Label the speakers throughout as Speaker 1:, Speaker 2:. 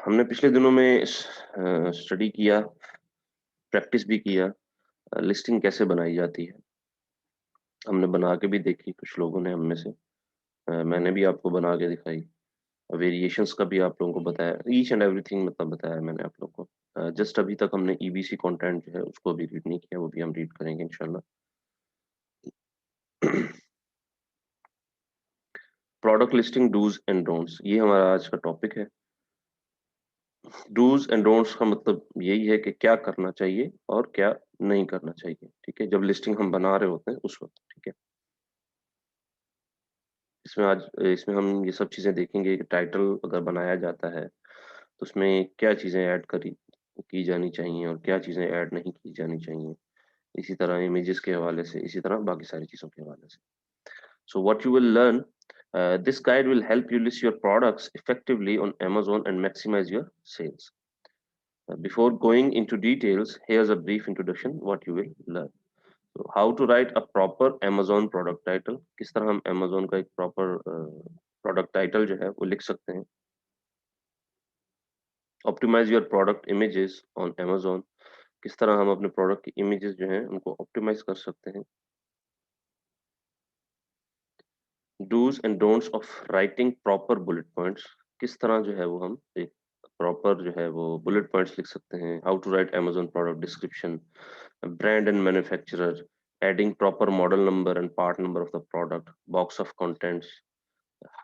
Speaker 1: हमने पिछले दिनों में स्टडी किया, प्रैक्टिस भी किया, लिस्टिंग कैसे बनाई जाती है। हमने बना के भी देखी, कुछ लोगों ने हम में से। मैंने भी आपको बना के दिखाई। वेरिएशंस का भी आप लोगों को बताया, ईच एंड एवरीथिंग मतलब बताया मैंने आप लोगों को। जस्ट अभी तक हमने ईबीसी कंटेंट जो है उसको अभी रीड नहीं किया, वो भी हम रीड करेंगे इंशाल्लाह। Product listing do's and don'ts, ये हमारा आज का टॉपिक है। डूज एंड डोंट्स का मतलब यही है कि क्या करना चाहिए और क्या नहीं करना चाहिए, ठीक है, जब लिस्टिंग हम बना रहे होते हैं उस वक्त, ठीक है। इसमें हम ये सब चीजें देखेंगे कि टाइटल अगर बनाया जाता है तो उसमें क्या चीजें ऐड करी की जानी चाहिए और क्या चीजें ऐड नहीं की जानी चाहिए। इसी तरह इमेजेस के हवाले से, इसी तरह बाकी सारी चीजों के हवाले से। So what you will learn, this guide will help you list your products effectively on Amazon and maximize your sales. Before going into details, here's a brief introduction what you will learn. So, how to write a proper Amazon product title, किस तरह हम Amazon का एक proper product title जो है वो लिख सकते हैं। Optimize your product images on Amazon, किस तरह हम अपने product की images जो हैं उनको optimize कर सकते हैं। Do's and don'ts of writing proper bullet points, किस तरह जो है वो हम एक प्रॉपर जो है वो बुलेट पॉइंट्स लिख सकते हैं। How to write Amazon product description, brand and manufacturer, adding proper model number and part number of the product, box of contents,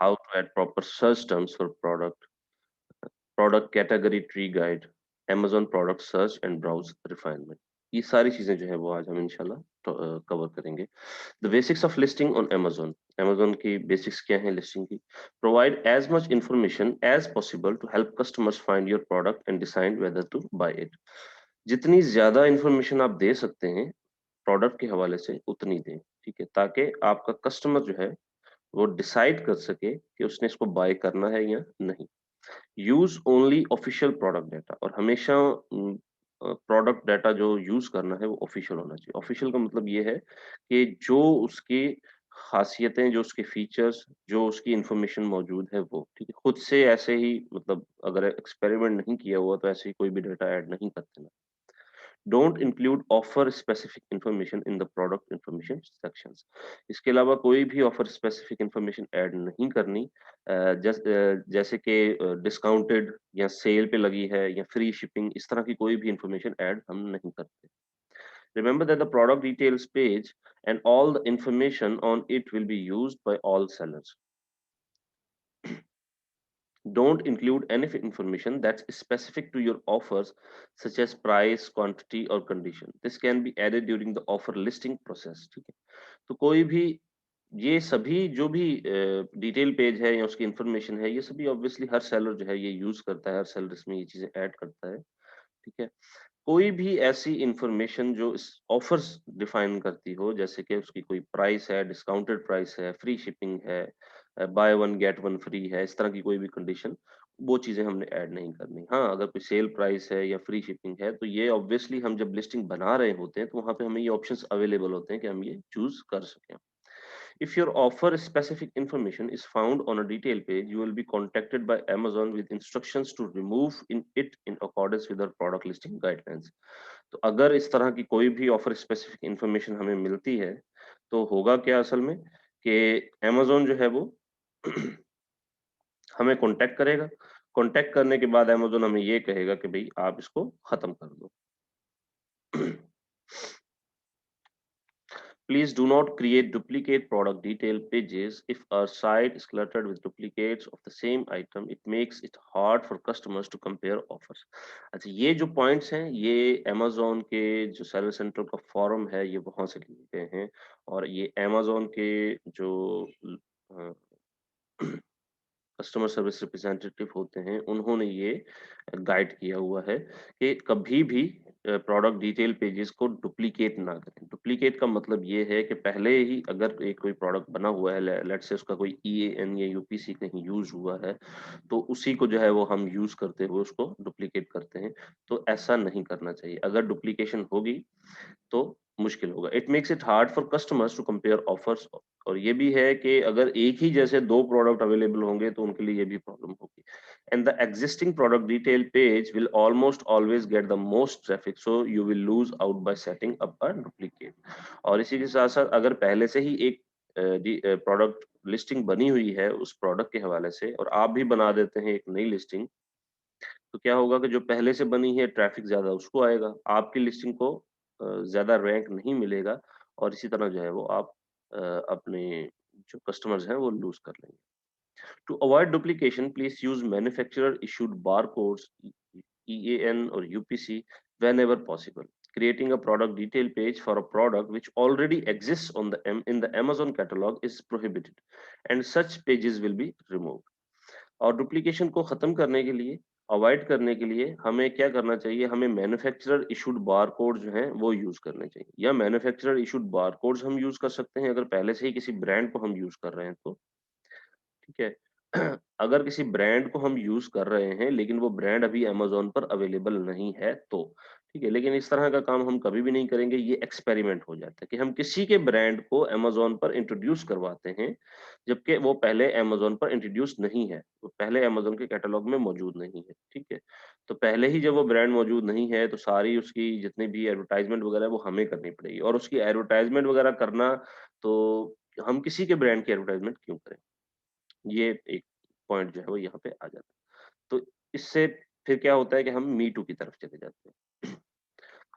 Speaker 1: how to add proper search terms for product category tree guide, Amazon product search and browse refinement। ये सारी चीजें जो है वो आज हम इंशाल्लाह cover करेंगे। The basics of listing on Amazon, Amazon की बेसिक्स क्या है लिस्टिंग की। Provide as much information as possible to help customers find your product and decide whether to buy it. जितनी ज्यादा इंफॉर्मेशन आप दे सकते हैं प्रोडक्ट के हवाले से उतनी दें, ठीक है, ताकि आपका कस्टमर जो है वो डिसाइड कर सके कि उसने इसको बाय करना है या नहीं। Use only official product data, और हमेशा प्रोडक्ट डाटा जो यूज करना है वो ऑफिशियल होना चाहिए। ऑफिशियल का मतलब ये है कि जो उसकी खासियतें, जो उसके फीचर्स, जो उसकी इंफॉर्मेशन मौजूद है वो, ठीक है। खुद से ऐसे ही मतलब अगर एक्सपेरिमेंट नहीं किया हुआ तो ऐसे ही कोई भी डाटा ऐड नहीं कर देना। Don't include offer specific information in the product information sections, इसके अलावा कोई भी ऑफर स्पेसिफिक इंफॉर्मेशन ऐड नहीं करनी। जैसे कि डिस्काउंटेड या सेल पे लगी है या फ्री शिपिंग, इस तरह की कोई भी इंफॉर्मेशन ऐड हम नहीं करते। Remember that the product details page and all the information on it will be used by all sellers. Don't include any information that's specific to your offers, such as price, quantity, or condition. This can be added during the offer listing process. ठीक है, तो कोई भी ये सभी जो भी detail page है या उसकी इंफॉर्मेशन है, ये सभी ऑब्वियसली हर सेलर जो है ये यूज करता है, हर सेलर इसमें ये चीजें ऐड करता है, ठीक है। कोई भी ऐसी इंफॉर्मेशन जो इस ऑफर्स डिफाइन करती हो, जैसे कि उसकी कोई प्राइस है, डिस्काउंटेड प्राइस है, फ्री शिपिंग है, by one get one free है, इस तरह की कोई भी कंडीशन, वो चीजें हमने ऐड नहीं करनी। हाँ, अगर कोई सेल प्राइस है या फ्री शिपिंग है तो ये ऑब्वियसली हम जब लिस्टिंग बना रहे होते हैं तो वहां पे हमें ये ऑप्शंस अवेलेबल होते हैं कि हम ये चूज कर सकें। If your offer specific information is found on a detail page, you will be contacted by Amazon with instructions to remove it in accordance with our product listing guidelines. तो अगर इस तरह की कोई भी ऑफर स्पेसिफिक इंफॉर्मेशन हमें मिलती है तो होगा क्या असल में कि Amazon जो है वो हमें कांटेक्ट करेगा। कांटेक्ट करने के बाद Amazon हमें ये कहेगा कि भाई आप इसको खत्म कर दो। Please do not create duplicate product detail pages. If a site is cluttered with duplicates of the same item, it makes it hard for customers to compare offers. अच्छा, ये जो points हैं ये Amazon के जो Seller Central का forum है ये वहां से लिए गए हैं, और ये Amazon के जो कस्टमर सर्विस रिप्रेजेंटेटिव होते हैं उन्होंने ये गाइड किया हुआ है कि कभी भी प्रोडक्ट डिटेल पेजेस को डुप्लीकेट ना करें। डुप्लीकेट का मतलब ये है कि पहले ही अगर एक कोई प्रोडक्ट बना हुआ है, लेट्स से उसका कोई ईएएन या यूपीसी कहीं यूज हुआ है, तो उसी को जो है वो हम यूज करते हुए उसको डुप्लीकेट करते हैं। तो ऐसा नहीं करना चाहिए। अगर डुप्लीकेशन होगी तो मुश्किल होगा। It makes it hard for customers to compare offers, और ये भी है कि अगर एक ही जैसे दो प्रोडक्ट अवेलेबल होंगे तो उनके लिए ये भी प्रॉब्लम होगी। and the existing product detail page will almost always get the most traffic, so you will lose out by setting up a duplicate. और इसी के साथ साथ अगर पहले से ही एक प्रोडक्ट लिस्टिंग बनी हुई है उस प्रोडक्ट के हवाले से और आप भी बना देते हैं एक नई लिस्टिंग, तो क्या होगा कि जो पहले से बनी है ट्रैफिक ज्यादा उसको आएगा, आपकी लिस्टिंग को ज्यादा रैंक नहीं मिलेगा और इसी तरह जो है वो आप अपने जो कस्टमर्स हैं वो लूज कर लेंगे। To avoid duplication, please use manufacturer issued barcodes, EAN or UPC whenever possible. Creating a product detail page for a product which already exists on in the Amazon catalog is prohibited, and such pages will be removed. और duplication को खत्म करने के लिए, avoid करने के लिए हमें क्या करना चाहिए, हमें मैन्युफैक्चरर इशूड बारकोड जो हैं वो यूज करने चाहिए, या मैन्युफैक्चरर इशूड बारकोड्स हम यूज कर सकते हैं अगर पहले से ही किसी ब्रांड को हम यूज कर रहे हैं तो, ठीक है। अगर किसी ब्रांड को हम यूज कर रहे हैं लेकिन वो ब्रांड अभी अमेज़न पर अवेलेबल नहीं है तो, ठीक है, लेकिन इस तरह का काम हम कभी भी नहीं करेंगे, ये एक्सपेरिमेंट हो जाता है कि हम किसी के ब्रांड को अमेज़न पर इंट्रोड्यूस करवाते हैं जबकि वो पहले अमेज़न पर इंट्रोड्यूस नहीं है, वो पहले अमेज़न के कैटलॉग में मौजूद नहीं है, ठीक है। तो पहले ही जब वो ब्रांड मौजूद नहीं है तो सारी उसकी जितनी भी एडवर्टाइजमेंट वगैरह वो हमें करनी पड़ेगी, और उसकी एडवर्टाइजमेंट वगैरह करना, तो हम किसी के ब्रांड की एडवर्टाइजमेंट क्यों करें? ये एक पॉइंट जो है वो यहाँ पे आ जाता है। तो इससे फिर क्या होता है कि हम मी टू की तरफ चले जाते हैं।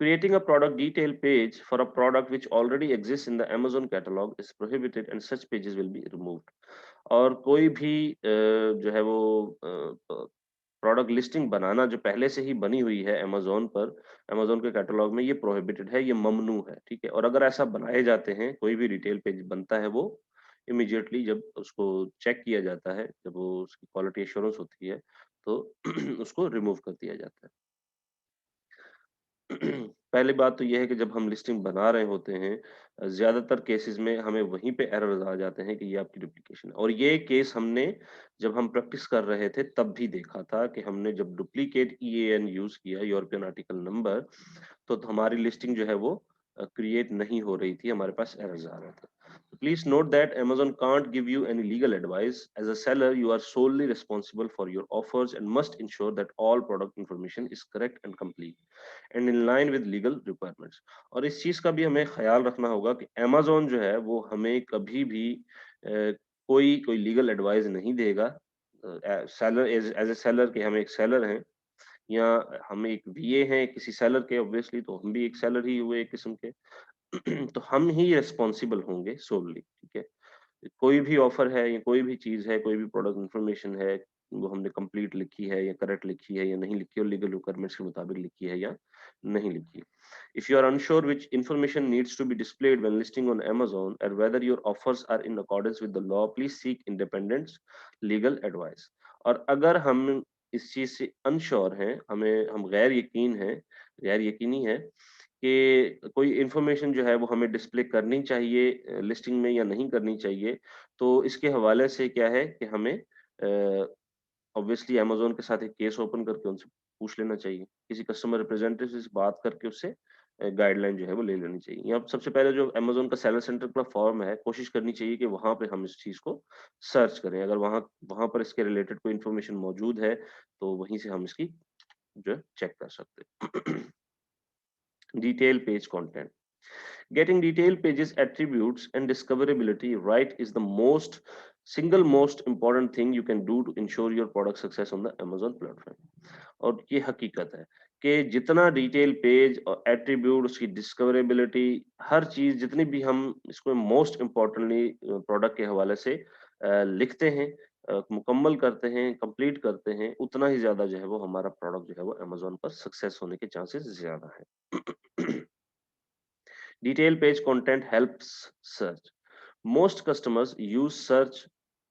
Speaker 1: Creating a product detail page for a product which already exists in the Amazon catalog is prohibited and such pages will be removed. और कोई भी जो है वो प्रोडक्ट लिस्टिंग बनाना जो पहले से ही बनी हुई है अमेज़न पर, अमेज़न के कैटलॉग में, ये प्रोहिबिटेड है, ये ममनू है, ठीक है। और अगर ऐसा बनाए जाते हैं, कोई भी रिटेल पेज बनता है, वो इमीडिएटली जब उसको चेक किया जाता है, जब वो उसकी क्वालिटी एश्योरेंस होती है, तो उसको रिमूव कर दिया जाता है। पहली बात तो ये है कि जब हम लिस्टिंग बना रहे होते हैं, ज़्यादातर केसेज़ में हमें वहीं पे एरर्स आ जाते हैं कि ये आपकी डुप्लीकेशन है, और ये केस हमने जब हम प्रैक्टिस कर रहे थे तब भी देखा था कि हमने जब डुप्लीकेट ईएएन यूज़ किया, यूरोपियन आर्टिकल नंबर, तो हमारी लिस्टिंग जो है वो क्रिएट नहीं हो रही थी, हमारे पास एरर्स आ रहे थे। Please note that Amazon can't give you any legal advice. As a seller, you are solely responsible for your offers and must ensure that all product information is correct and complete and in line with legal requirements. और इस चीज का भी हमें ख्याल रखना होगा कि Amazon जो है वो हमें कभी भी कोई कोई लीगल एडवाइस नहीं देगा। सेलर एज ए सेलर के, हम एक सेलर हैं या हम एक वीए हैं किसी सेलर के, ऑब्वियसली तो हम भी एक सेलर ही हुए एक किस्म के। तो हम ही रिस्पॉन्सिबल होंगे सोलली, ठीक है। कोई भी ऑफर है या कोई भी चीज है, कोई भी प्रोडक्ट इन्फॉर्मेशन है, वो हमने कंप्लीट लिखी है या करेक्ट लिखी है या नहीं लिखी, और लीगल रिक्वायरमेंट्स के मुताबिक लिखी है या नहीं लिखी। If you are unsure which information needs to be displayed when listing on Amazon and whether your offers are in accordance with the law, please seek independent legal advice. और अगर हम इस चीज से अनश्योर हैं, हम गैर यकीनी है कि कोई इन्फॉर्मेशन जो है वो हमें डिस्प्ले करनी चाहिए लिस्टिंग में या नहीं करनी चाहिए, तो इसके हवाले से क्या है कि हमें ऑब्वियसली अमेज़न के साथ एक केस ओपन करके उनसे पूछ लेना चाहिए। किसी कस्टमर रिप्रेजेंटेटिव से बात करके उससे गाइडलाइन जो है वो ले लेनी चाहिए। या सबसे पहले जो अमेज़न का सेलर सेंटर का फॉर्म है, कोशिश करनी चाहिए कि वहाँ पे हम इस चीज़ को सर्च करें। अगर वहाँ वहाँ पर इसके रिलेटेड कोई इन्फॉर्मेशन मौजूद है, तो वहीं से हम इसकी जो है चेक कर सकते हैं। Detail page content. Getting detailed pages, attributes, and discoverability right is the most important thing you can do to ensure your product success on the Amazon platform. और ये हकीकत है कि जितना डिटेल पेज और एट्रीब्यूट, उसकी डिस्कवरेबिलिटी, हर चीज जितनी भी हम इसको मोस्ट इम्पोर्टेंटली प्रोडक्ट के हवाले से लिखते हैं, मुकम्मल करते हैं, कंप्लीट करते हैं, उतना ही ज्यादा जो है वो हमारा प्रोडक्ट जो है वो अमेजोन पर सक्सेस होने के चांसेस ज्यादा है। Detail page content helps search. Most customers use search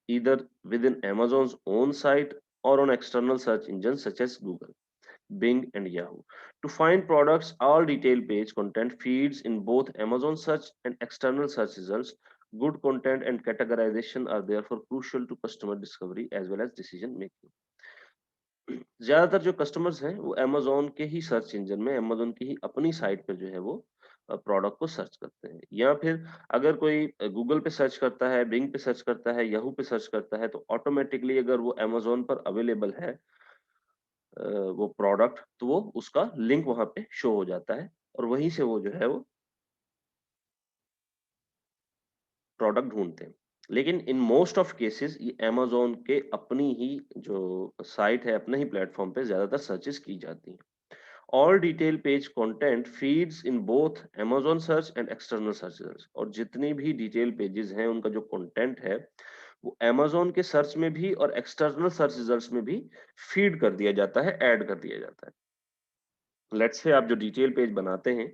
Speaker 1: either within Amazon's own site or on external search engines such as Google, Bing, and Yahoo. To find products, all detail page content feeds in both Amazon search and external search results. Good content and categorization are therefore crucial to customer discovery as well as decision making. ज्यादातर जो customers हैं वो Amazon के ही search engine में, Amazon की ही अपनी site पर जो है वो प्रोडक्ट को सर्च करते हैं। या फिर अगर कोई गूगल पे सर्च करता है, बिंग पे सर्च करता है, याहू पे सर्च करता है, तो ऑटोमेटिकली अगर वो अमेज़न पर अवेलेबल है वो प्रोडक्ट, तो वो उसका लिंक वहाँ पे शो हो जाता है और वहीं से वो जो है वो प्रोडक्ट ढूँढते हैं। लेकिन इन मोस्ट ऑफ केसेस ये अमेज़न के अपनी ही जो साइट है, अपने ही प्लेटफ़ॉर्म पे ज़्यादातर सर्चेज़ की जाती हैं। All detail page content feeds in both Amazon search and external search results, और जितनी भी डिटेल पेजेस हैं उनका जो कंटेंट है वो अमेज़न के सर्च में भी और एक्सटर्नल सर्च रिजल्ट्स में भी फीड कर दिया जाता है, ऐड कर दिया जाता है। लेट्स से आप जो डिटेल पेज बनाते हैं,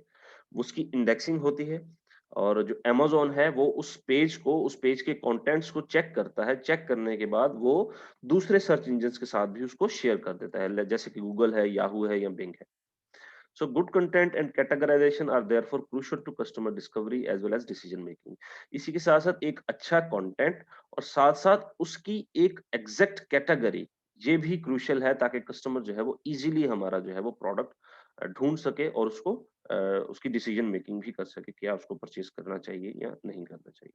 Speaker 1: उसकी इंडेक्सिंग होती है और जो अमेज़न है वो उस पेज के कंटेंट्स को चेक करता है। चेक करने के बाद वो दूसरे सर्च इंजिन्स के साथ भी उसको शेयर कर देता है, जैसे कि गूगल है, याहू है या बिंग है। So good content and categorization are therefore crucial to customer discovery as well as decision making. इसी के साथ साथ एक अच्छा कंटेंट और साथ साथ उसकी एक एग्जैक्ट कैटेगरी, ये भी क्रूशियल है ताकि कस्टमर जो है वो इजीली हमारा जो है वो प्रोडक्ट ढूंढ सके और उसको उसकी डिसीजन मेकिंग भी कर सके, क्या उसको परचेज करना चाहिए या नहीं करना चाहिए।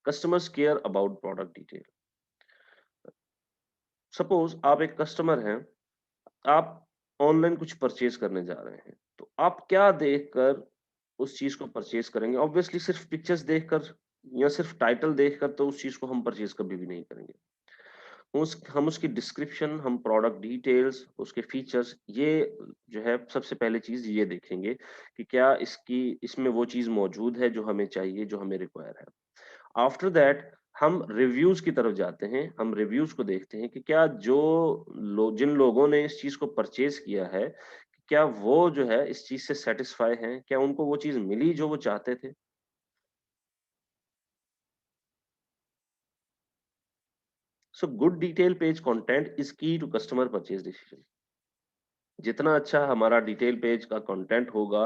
Speaker 1: Customers care about product detail. Suppose आप एक कस्टमर हैं, आप ऑनलाइन कुछ परचेज करने जा रहे हैं, तो आप क्या देखकर उस चीज को परचेज करेंगे? ऑब्वियसली सिर्फ पिक्चर्स देखकर या सिर्फ टाइटल देखकर तो उस चीज को हम परचेज कभी भी नहीं करेंगे। हम उसकी डिस्क्रिप्शन, हम प्रोडक्ट डिटेल्स, उसके फीचर्स, ये जो है सबसे पहले चीज ये देखेंगे कि क्या इसमें वो चीज मौजूद है जो हमें चाहिए, जो हमें रिक्वायर है। आफ्टर दैट हम रिव्यूज की तरफ जाते हैं। हम रिव्यूज को देखते हैं कि क्या जिन लोगों ने इस चीज को परचेज किया है, क्या वो जो है इस चीज से सेटिस्फाई हैं, क्या उनको वो चीज मिली जो वो चाहते थे। So good detail page content is की टू कस्टमर परचेज डिसीजन। जितना अच्छा हमारा डिटेल पेज का कंटेंट होगा,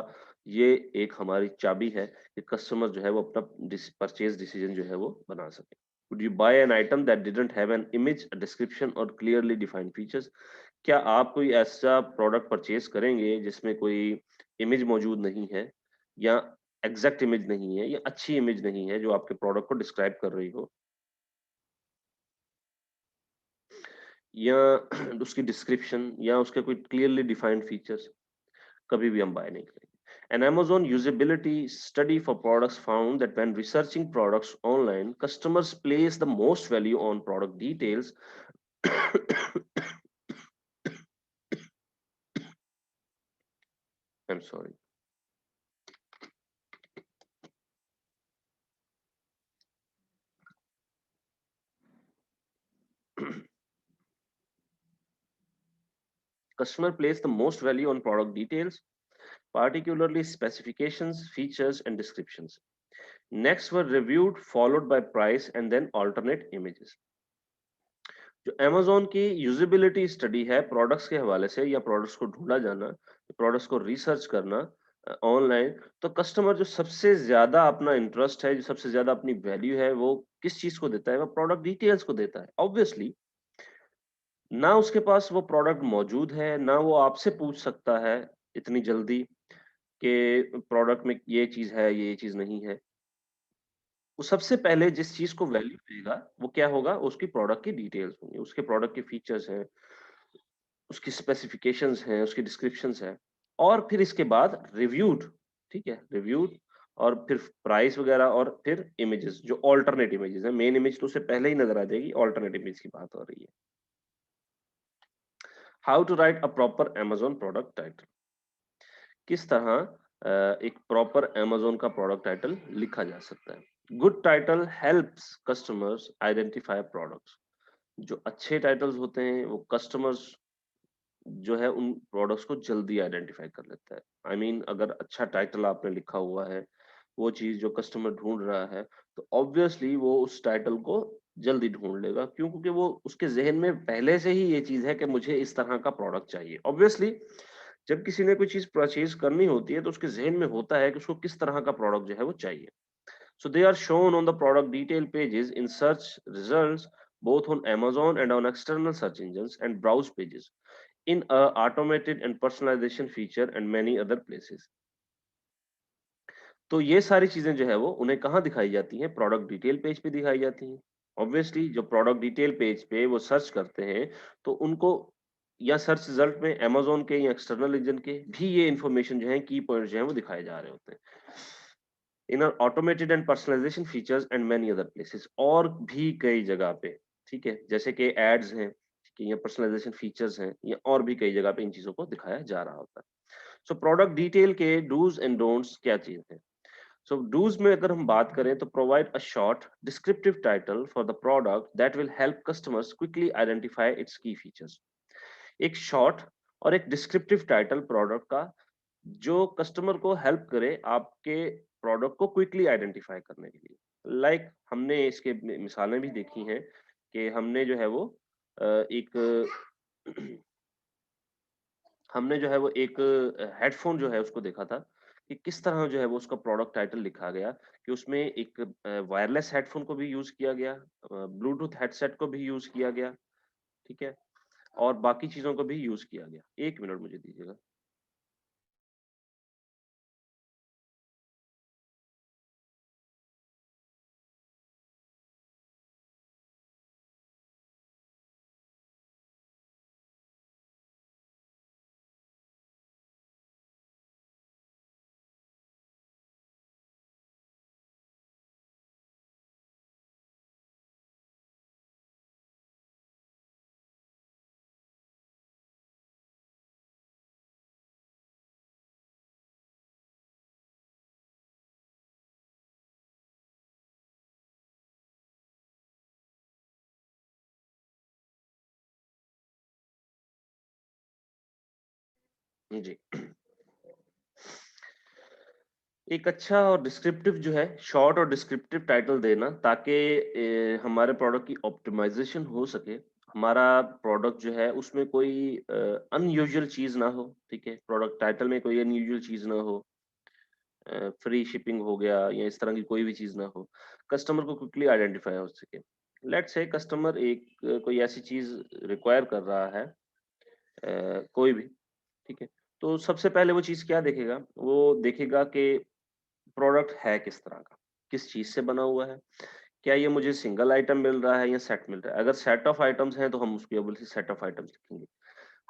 Speaker 1: ये एक हमारी चाबी है कि कस्टमर जो है वो अपना परचेज डिसीजन जो है वो बना सके। Would you buy an item that didn't have an image, a description or clearly defined features? क्या आप कोई ऐसा प्रोडक्ट परचेज करेंगे जिसमें कोई इमेज मौजूद नहीं है या एग्जैक्ट इमेज नहीं है या अच्छी इमेज नहीं है जो आपके प्रोडक्ट को डिस्क्राइब कर रही हो, या उसकी डिस्क्रिप्शन या उसके कोई क्लियरली डिफाइंड फीचर्स? कभी भी हम बाय नहीं करेंगे। An Amazon usability study for products found that when researching products online, customers place the most value on product details. I'm sorry. Customer place the most value on product details, particularly specifications, features, and descriptions. Next were reviewed, followed by price, and then alternate images. जो Amazon की usability study है products के हवाले से या products को ढूंढा जाना, प्रोडक्ट्स को रिसर्च करना ऑनलाइन, तो कस्टमर जो सबसे ज्यादा अपना इंटरेस्ट है, जो सबसे ज्यादा अपनी वैल्यू है, वो किस चीज को देता है? वो प्रोडक्ट डिटेल्स को देता है। ऑब्वियसली ना उसके पास वो प्रोडक्ट मौजूद है, ना वो आपसे पूछ सकता है इतनी जल्दी कि प्रोडक्ट में ये चीज है, ये चीज नहीं है। वो सबसे पहले जिस चीज को वैल्यू देगा वो क्या होगा? उसकी प्रोडक्ट की डिटेल्स होंगी, उसके प्रोडक्ट के फीचर्स हैं, उसकी स्पेसिफिकेशंस हैं, उसकी डिस्क्रिप्शंस हैं, और फिर इसके बाद रिव्यूड, ठीक है, रिव्यूड, और फिर प्राइस वगैरह, और फिर इमेजेस जो ऑल्टरनेट इमेजेस हैं। मेन इमेज तो उसे पहले ही नजर आ जाएगी, ऑल्टरनेट इमेज की बात हो रही है। How to write a proper Amazon product title. किस तरह एक प्रॉपर Amazon का प्रोडक्ट टाइटल लिखा जा सकता है? Good title helps customers identify products. जो अच्छे टाइटल्स होते हैं वो कस्टमर्स जो है उन प्रोडक्ट्स को जल्दी आइडेंटिफाई कर लेता है। आई मीन अगर अच्छा टाइटल आपने लिखा हुआ है, वो चीज जो कस्टमर ढूंढ रहा है, तो ऑब्वियसली वो उस टाइटल को जल्दी ढूंढ लेगा। क्यों? क्योंकि वो उसके जहन में पहले से ही ये चीज है कि मुझे इस तरह का प्रोडक्ट चाहिए। ऑब्वियसली जब किसी ने कोई चीज परचेज करनी होती है तो उसके जहन में होता है कि उसको किस तरह का प्रोडक्ट जो है वो चाहिए। So they are shown on the product detail pages in search results, both on Amazon and on external search engines and browse pages. in a automated and personalization feature and many other places. तो ये सारी चीजें जो है वो उन्हें कहाँ दिखाई जाती हैं? प्रोडक्ट डिटेल पेज पे दिखाई जाती हैं। ऑब्वियसली जो प्रोडक्ट डिटेल पेज पे वो सर्च करते हैं तो उनको या सर्च रिजल्ट में अमेज़न के या एक्सटर्नल इंजन के भी ये इन्फॉर्मेशन जो है की पॉइंट्स जो है वो दिखाए जा रहे होते हैं। In automated and personalization features and many other places, और भी कई जगह पे, ठीक है, जैसे कि एड्स हैं, ठीक है, या पर्सनलाइजेशन फीचर्स हैं, या और भी कई जगह पे इन चीजों को दिखाया जा रहा होता है। सो प्रोडक्ट डिटेल के डूज एंड डोंट्स क्या चीज है? सो डूज में अगर हम बात करें तो provide a short descriptive title for the product that will help customers quickly identify it's की फीचर्स। एक शॉर्ट और एक डिस्क्रिप्टिव टाइटल प्रोडक्ट का जो कस्टमर को हेल्प करे आपके प्रोडक्ट को क्विकली आइडेंटिफाई करने के लिए। हमने इसके मिसालें भी देखी हैं कि हमने जो है वो एक हमने जो है वो एक हेडफ़ोन जो है उसको देखा था कि किस तरह जो है वो उसका प्रोडक्ट टाइटल लिखा गया कि उसमें एक वायरलेस हेडफ़ोन को भी यूज़ किया गया, ब्लूटूथ हेडसेट को भी यूज़ किया गया, ठीक है? और बाकी चीज़ों को भी यूज़ किया गया। 1 मिनट मुझे दीजिएगा। जी। एक अच्छा और डिस्क्रिप्टिव जो है, शॉर्ट और डिस्क्रिप्टिव टाइटल देना ताकि हमारे प्रोडक्ट की ऑप्टिमाइज़ेशन हो सके। हमारा प्रोडक्ट जो है उसमें कोई अनयूजुअल चीज़ ना हो, ठीक है? प्रोडक्ट टाइटल में कोई अनयूजुअल चीज़ ना हो, फ्री शिपिंग हो गया या इस तरह की कोई भी चीज़ ना हो। कस्टमर को क्विकली आइडेंटिफाई हो सके। लेट्स से कस्टमर कोई ऐसी चीज़ रिक्वायर कर रहा है, कोई भी, ठीक है? तो सबसे पहले वो चीज़ क्या देखेगा? वो देखेगा कि प्रोडक्ट है किस तरह का? किस चीज़ से बना हुआ है? क्या ये मुझे सिंगल आइटम मिल रहा है या सेट मिल रहा है? अगर सेट ऑफ आइटम्स हैं तो हम उसकी ऑब्वियसली सेट ऑफ आइटम्स लिखेंगे।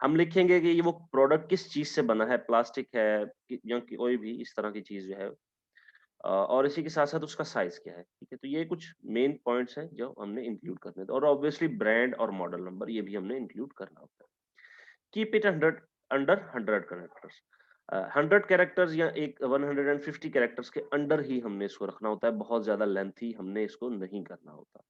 Speaker 1: हम लिखेंगे कि ये वो प्रोडक्ट किस चीज़ से बना है, प्लास्टिक है कि या कि कोई भी इस तरह की चीज़ जो है, और इसी के साथ-साथ उसका साइज़ क्या है, ठीक है? तो ये कुछ मेन पॉइंट्स हैं जो हमने इंक्लूड करने थे, और ऑब्वियसली ब्रांड और मॉडल नंबर ये भी हमने इंक्लूड करना होता है। Keep it 100 under 100 characters. 100 characters या एक 150 कैरेक्टर्स के अंडर ही हमने इसको रखना होता है, बहुत ज़्यादा लेंथी हमने इसको नहीं करना होता।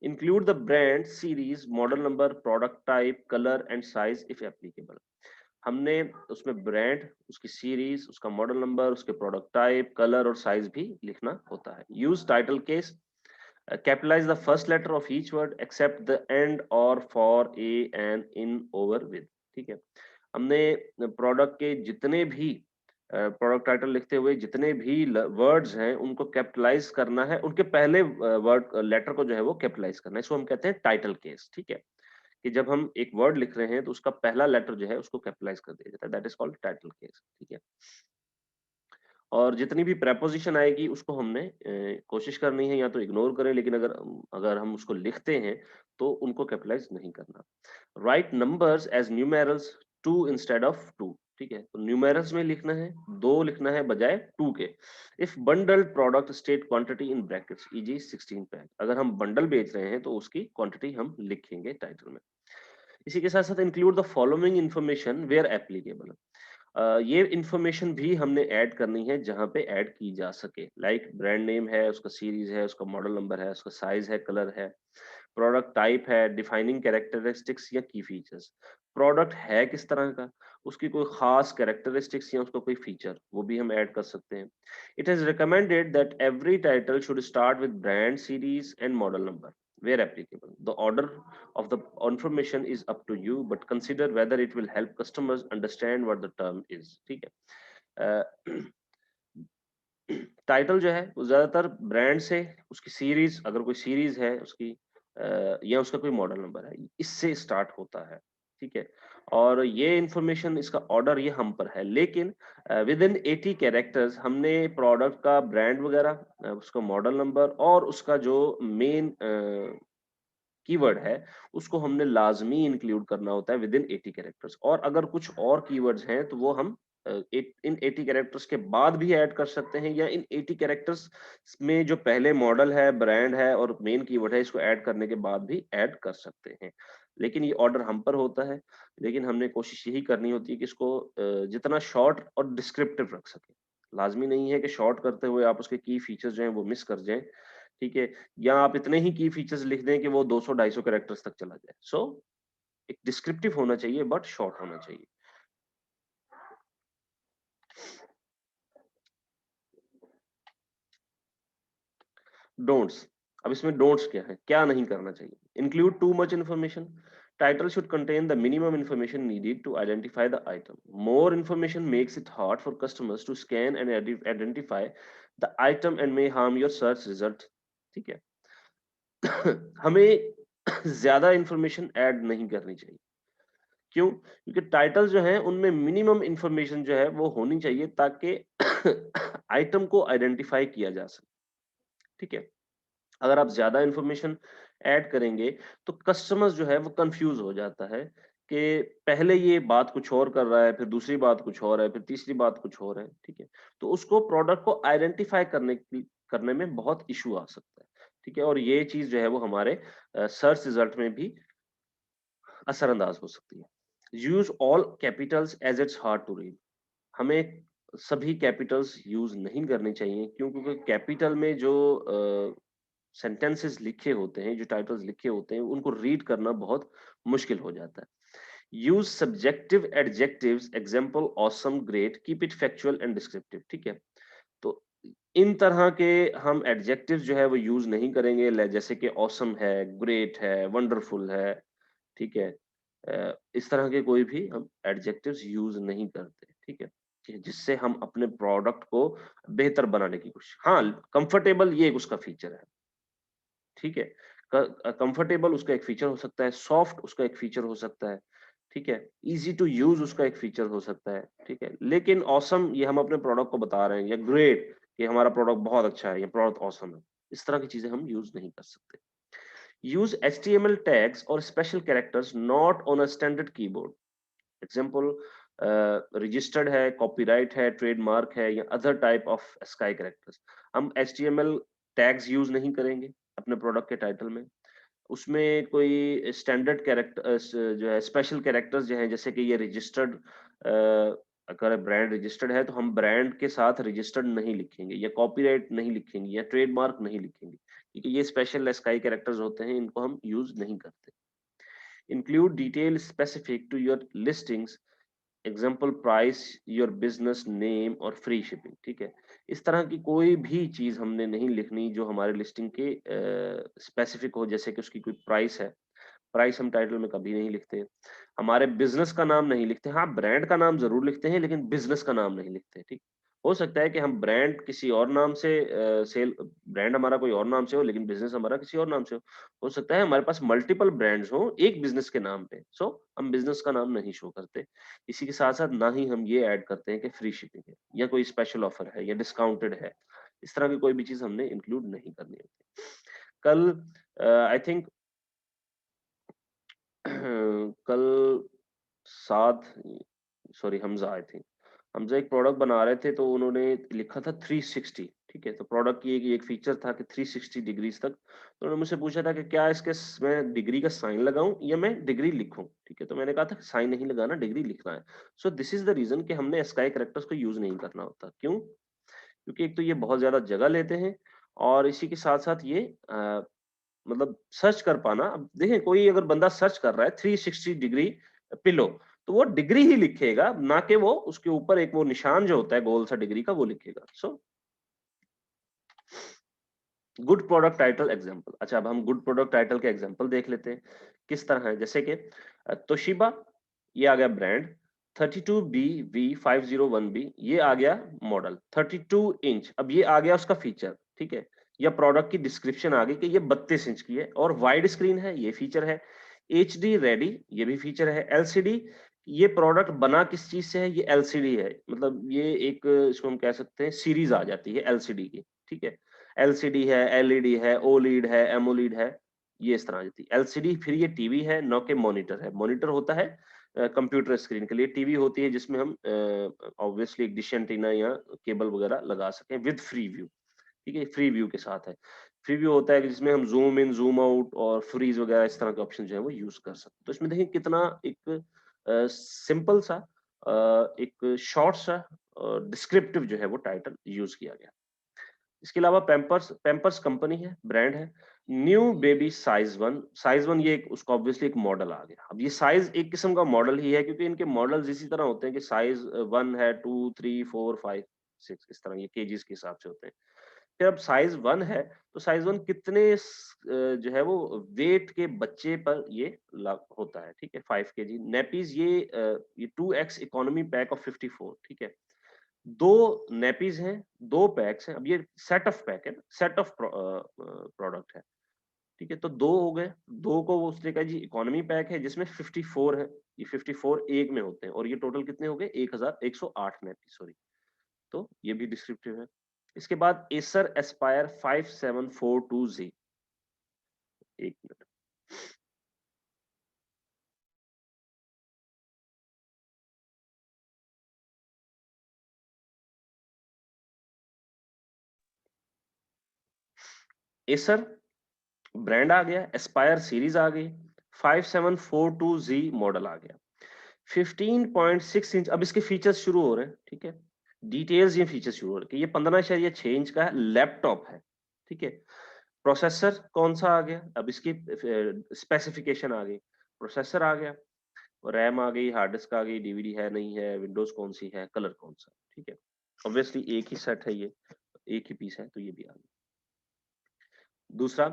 Speaker 1: Include the brand, series, model number, product type, colour and size if applicable. हमने उसमें ब्रांड, उसकी सीरीज, उसका मॉडल नंबर, उसके प्रोडक्ट टाइप, कलर और साइज भी लिखना होता है। Use title case, capitalize the first letter of each word except the end or for a and in over with, ठीक है? हमने प्रोडक्ट के जितने भी प्रोडक्ट टाइटल लिखते हुए जितने भी वर्ड्स हैं उनको कैपिटलाइज करना है, उनके पहले वर्ड लेटर को जो है वो कैपिटलाइज करना है, इसको हम कहते हैं टाइटल केस, ठीक है? कि जब हम एक वर्ड लिख रहे हैं तो उसका पहला लेटर जो है उसको कैपिटलाइज कर दिया जाता है, that is called title case, ठीक है? और जितनी भी प्रेपोजिशन आएगी उसको हमने कोशिश करनी है या तो इग्नोर करें, लेकिन अगर अगर हम उसको लिखते हैं तो उनको कैपिटलाइज नहीं करना। Write numbers as numerals 2 instead of 2, ठीक है? तो न्यूमेरल्स में लिखना है, 2 लिखना है बजाय 2 के। If bundled product state quantity in brackets easy 16 pack, अगर हम बंडल बेच रहे हैं तो उसकी क्वांटिटी हम लिखेंगे टाइटल में। इसी के साथ-साथ include the following information where applicable. ये इन्फॉर्मेशन भी हमने ऐड करनी है जहाँ पे ऐड की जा सके, लाइक ब्रांड नेम है, उसका सीरीज है, उसका मॉडल नंबर है, उसका साइज है, कलर है, प्रोडक्ट टाइप है, डिफाइनिंग कैरेक्टरिस्टिक्स या की फीचर्स। प्रोडक्ट है किस तरह का, उसकी कोई खास कैरेक्टरिस्टिक्स या उसका कोई फीचर, वो भी हम ऐड कर सकते हैं। It is recommended that every title should start with brand, series and model number where applicable. The order of the information is up to you, but consider whether it will help customers understand what the term is, ठीक है? Title जो है वो ज्यादातर brand से, उसकी series, अगर कोई सीरीज है उसकी, या उसका कोई मॉडल नंबर है, इससे स्टार्ट होता है। ठीक है। और ये इंफॉर्मेशन, इसका ऑर्डर ये हम पर है, लेकिन विद इन 80 कैरेक्टर्स हमने प्रोडक्ट का ब्रांड वगैरह, उसका मॉडल नंबर और उसका जो मेन कीवर्ड है, उसको हमने लाजमी इंक्लूड करना होता है विद इन 80 कैरेक्टर्स। और अगर कुछ और कीवर्ड्स हैं तो वो हम इन 80 कैरेक्टर्स के बाद भी ऐड कर सकते हैं, या इन 80 कैरेक्टर्स में जो पहले मॉडल है, ब्रांड है और मेन कीवर्ड है, इसको ऐड करने के बाद भी ऐड कर सकते हैं। लेकिन ये ऑर्डर हम पर होता है, लेकिन हमने कोशिश यही करनी होती है कि इसको जितना शॉर्ट और डिस्क्रिप्टिव रख सके। लाजमी नहीं है कि शॉर्ट करते हुए आप उसके की फीचर्स जो हैं वो मिस कर जाएं, ठीक है, या आप इतने ही की फीचर्स लिख दें कि वो 200-250 कैरेक्टर्स तक चला जाए। सो एक डिस्क्रिप्टिव होना चाहिए बट शॉर्ट होना चाहिए। डोंट्स, अब इसमें डोंट्स क्या है, क्या नहीं करना चाहिए? Include too much information. Title should contain the minimum information needed to identify the item. More information makes it hard for customers to scan and identify the item and may harm your search result. ठीक है। हमें ज्यादा information add नहीं करनी चाहिए। क्यों? क्योंकि title जो है उनमें मिनिमम इंफॉर्मेशन जो है वो होनी चाहिए, ताकि आइटम को आइडेंटिफाई किया जा सके। ठीक है। अगर आप ज्यादा इंफॉर्मेशन ऐड करेंगे तो कस्टमर्स जो है वो कंफ्यूज हो जाता है कि पहले ये बात कुछ और कर रहा है, फिर दूसरी बात कुछ और है, फिर तीसरी बात कुछ और है। ठीक है। तो उसको प्रोडक्ट को आइडेंटिफाई करने में बहुत इशू आ सकता है। ठीक है। और ये चीज जो है वो हमारे सर्च रिजल्ट में भी असरअंदाज हो सकती है। Use all capitals as it's hard to read. हमें सभी कैपिटल्स यूज नहीं करने चाहिए, क्योंकि कैपिटल में जो सेंटेंसेस लिखे होते हैं, जो टाइटल्स लिखे होते हैं, उनको रीड करना बहुत मुश्किल हो जाता है। Use subjective adjectives, example awesome, great, keep it factual and descriptive. ठीक है। तो इन तरह के हम एडजेक्टिव जो है वो यूज नहीं करेंगे, जैसे कि ऑसम है, ग्रेट है, वंडरफुल है। ठीक है। इस तरह के कोई भी हम एडजेक्टिव्स यूज नहीं करते। ठीक है। जिससे हम अपने प्रोडक्ट को बेहतर बनाने की कोशिश। हाँ, कंफर्टेबल ये एक उसका फीचर है। ठीक है। कंफर्टेबल उसका एक फीचर हो सकता है, सॉफ्ट उसका एक फीचर हो सकता है। ठीक है। इजी टू यूज उसका एक फीचर हो सकता है। ठीक है। लेकिन ऑसम ये हम अपने प्रोडक्ट को बता रहे हैं, या ग्रेट ये हमारा प्रोडक्ट बहुत अच्छा है, ये प्रोडक्ट ऑसम है, इस तरह की चीजें हम यूज नहीं कर सकते। use HTML tags or special characters not on a standard keyboard. Example, registered है, copyright है, trademark है, या other type of sky characters. हम HTML tags use नहीं करेंगे अपने प्रोडक्ट के टाइटल में। उसमें कोई स्टैंडर्ड कैरेक्टर जो है, स्पेशल कैरेक्टर्स जो है, जैसे कि ये रजिस्टर्ड, अगर ब्रांड रजिस्टर्ड है तो हम ब्रांड के साथ रजिस्टर्ड नहीं लिखेंगे, या कॉपीराइट नहीं लिखेंगे, या ट्रेडमार्क नहीं लिखेंगे, क्योंकि ये स्पेशल स्काई कैरेक्टर्स होते हैं, इनको हम यूज नहीं करते। Include detail specific to your listings, example price, your business name और फ्री शिपिंग। ठीक है। इस तरह की कोई भी चीज हमने नहीं लिखनी जो हमारे लिस्टिंग के स्पेसिफिक हो, जैसे कि उसकी कोई प्राइस है, प्राइस हम टाइटल में कभी नहीं लिखते। हमारे बिजनेस का नाम नहीं लिखते। हाँ, ब्रांड का नाम जरूर लिखते हैं, लेकिन बिजनेस का नाम नहीं लिखते। ठीक। हो सकता है कि हम ब्रांड किसी और नाम से सेल, ब्रांड हमारा कोई और नाम से हो, लेकिन बिजनेस हमारा किसी और नाम से हो सकता है हमारे पास मल्टीपल ब्रांड्स हो एक बिजनेस के नाम पे। सो हम बिजनेस का नाम नहीं शो करते। इसी के साथ साथ ना ही हम ये ऐड करते हैं कि फ्री शिपिंग है, या कोई स्पेशल ऑफर है, या डिस्काउंटेड है। इस तरह की कोई भी चीज हमने इंक्लूड नहीं करनी होती। कल आई थिंक कल साथ, sorry Hamza I think, Hamza एक प्रोडक्ट बना रहे थे, तो उन्होंने लिखा था 360। ठीक है। तो प्रोडक्ट की एक फीचर था कि 360 डिग्रीज तक। तो उन्होंने मुझसे पूछा था कि क्या इसके मैं डिग्री का साइन लगाऊं या मैं डिग्री लिखूं। ठीक है। तो मैंने कहा था साइन नहीं लगाना, डिग्री लिखना है। So this is the reason कि हमने स्काई कैरेक्टर्स को यूज नहीं करना होता। क्यों? क्योंकि एक तो ये बहुत ज्यादा जगह लेते हैं, और इसी के साथ साथ ये मतलब सर्च कर पाना। अब देखें, कोई अगर बंदा सर्च कर रहा है 360 डिग्री पिलो, तो वो डिग्री ही लिखेगा, ना कि वो उसके ऊपर एक वो निशान जो होता है गोल सा डिग्री का, वो लिखेगा। So good product title example. अच्छा, अब हम गुड प्रोडक्ट टाइटल के एग्जांपल देख लेते हैं किस तरह है। जैसे कि तोशिबा, ये आ गया ब्रांड। 32BV501B, ये आ गया मॉडल। 32 इंच, अब ये आ गया उसका फीचर। ठीक है। या प्रोडक्ट की डिस्क्रिप्शन आ गई कि ये 32 इंच की है और वाइड स्क्रीन है, ये फीचर है। HD रेडी, ये भी फीचर है। LCD, ये प्रोडक्ट बना किस चीज से है, ये LCD है, मतलब ये एक इसको हम कह सकते हैं सीरीज आ जाती है LCD की, ठीक है। LCD है, LED है, OLED है, AMOLED है, ये इस तरह आ जाती है। LCD फिर ये टीवी है, न कि मॉनिटर है। मॉनिटर होता है कंप्यूटर स्क्रीन के लिए, टीवी होती है जिसमें हम ऑब्वियसली एक डिश एंटीना या केबल वगैरह लगा सकें विद फ्री व्यू, ठीक है, फ्री व्यू के साथ है। फ्री व्यू होता है कि जिसमें हम ज़ूम इन, ज़ूम आउट और फ्रीज़ वगैरह इस तरह के ऑप्शन जो है वो यूज़ कर सकते हैं। तो इसमें देखिए कितना एक सिंपल सा एक शॉर्ट सा डिस्क्रिप्टिव जो है वो टाइटल यूज़ किया गया। इसके अलावा पैम्पर्स, पैम्पर्स कंपनी है, ब्रांड है। न्यू बेबी साइज 1 ये एक उसका ऑब्वियसली एक मॉडल आ गया। अब ये साइज एक किस्म का मॉडल ही है क्योंकि इनके मॉडल्स इसी तरह होते हैं कि साइज 1 है, 2, 3, 4, 5, 6 इस तरह ये केजीस के हिसाब से होते हैं। फिर अब साइज 1 है तो साइज 1 कितने जो है वो वेट के बच्चे पर ये होता है, ठीक है, 5 केजी। नेपीज ये 2x इकोनॉमी पैक ऑफ 54, ठीक है। 2 नेपीज हैं, 2 पैक्स हैं। अब ये सेट ऑफ पैक है, सेट ऑफ प्रोडक्ट है, ठीक है। तो 2 हो गए, 2 को वो उसने कहा जी इकोनॉमी पैक है जिसमें 54 है, ये 54 एक में होते हैं और ये टोटल कितने हो गए 1108 नेपी, सॉरी। तो ये भी डिस्क्रिप्टिव है। इसके बाद एसर एस्पायर 5742Z, एक मिनट। एसर ब्रांड आ गया, एस्पायर सीरीज आ गई, 5742Z मॉडल आ गया। 15.6 इंच, अब इसके फीचर्स शुरू हो रहे हैं, ठीक है। डिटेल्स ये फीचर्स शुरू हो रहे हैं कि ये 15.6 इंच का लैपटॉप है, ठीक है। प्रोसेसर कौन सा आ गया, अब इसकी स्पेसिफिकेशन आ गई। प्रोसेसर आ गया, रैम आ गई, हार्ड डिस्क आ गई, डीवीडी है नहीं है, विंडोज कौन सी है, कलर कौन सा, ठीक है। ऑब्वियसली एक ही सेट है ये, एक ही पीस है तो ये भी आ गया। दूसरा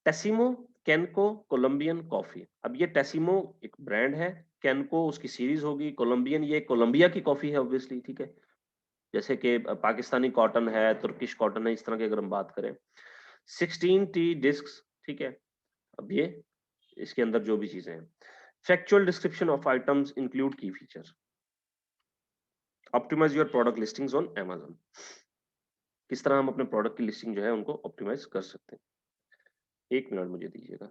Speaker 1: टेसिमो केनको कोलंबियन कॉफी। अब ये टेसिमो एक ब्रांड है, केनको उसकी सीरीज होगी, कोलंबियन ये कोलंबिया की कॉफी है ऑब्वियसली, ठीक है। जैसे कि पाकिस्तानी कॉटन है, तुर्किश कॉटन है, इस तरह की अगर हम बात करें। 16 टी डिस्क, ठीक है। अब ये इसके अंदर जो भी चीजें हैं। Factual description of items include key feature, optimize your product listings on Amazon। किस तरह हम अपने प्रोडक्ट की लिस्टिंग जो है उनको ऑप्टिमाइज कर सकते हैं। एक मिनट मुझे दीजिएगा।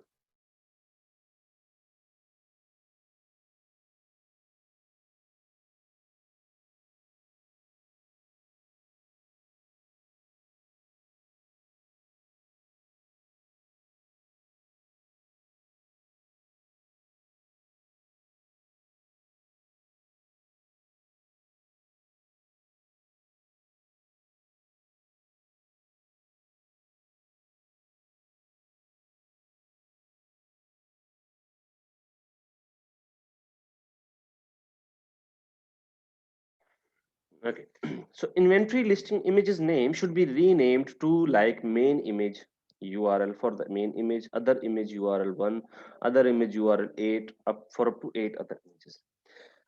Speaker 1: Okay. So inventory listing images name should be renamed to like main image URL for the main image, other image URL 1, other image URL 8, up to 8 other images.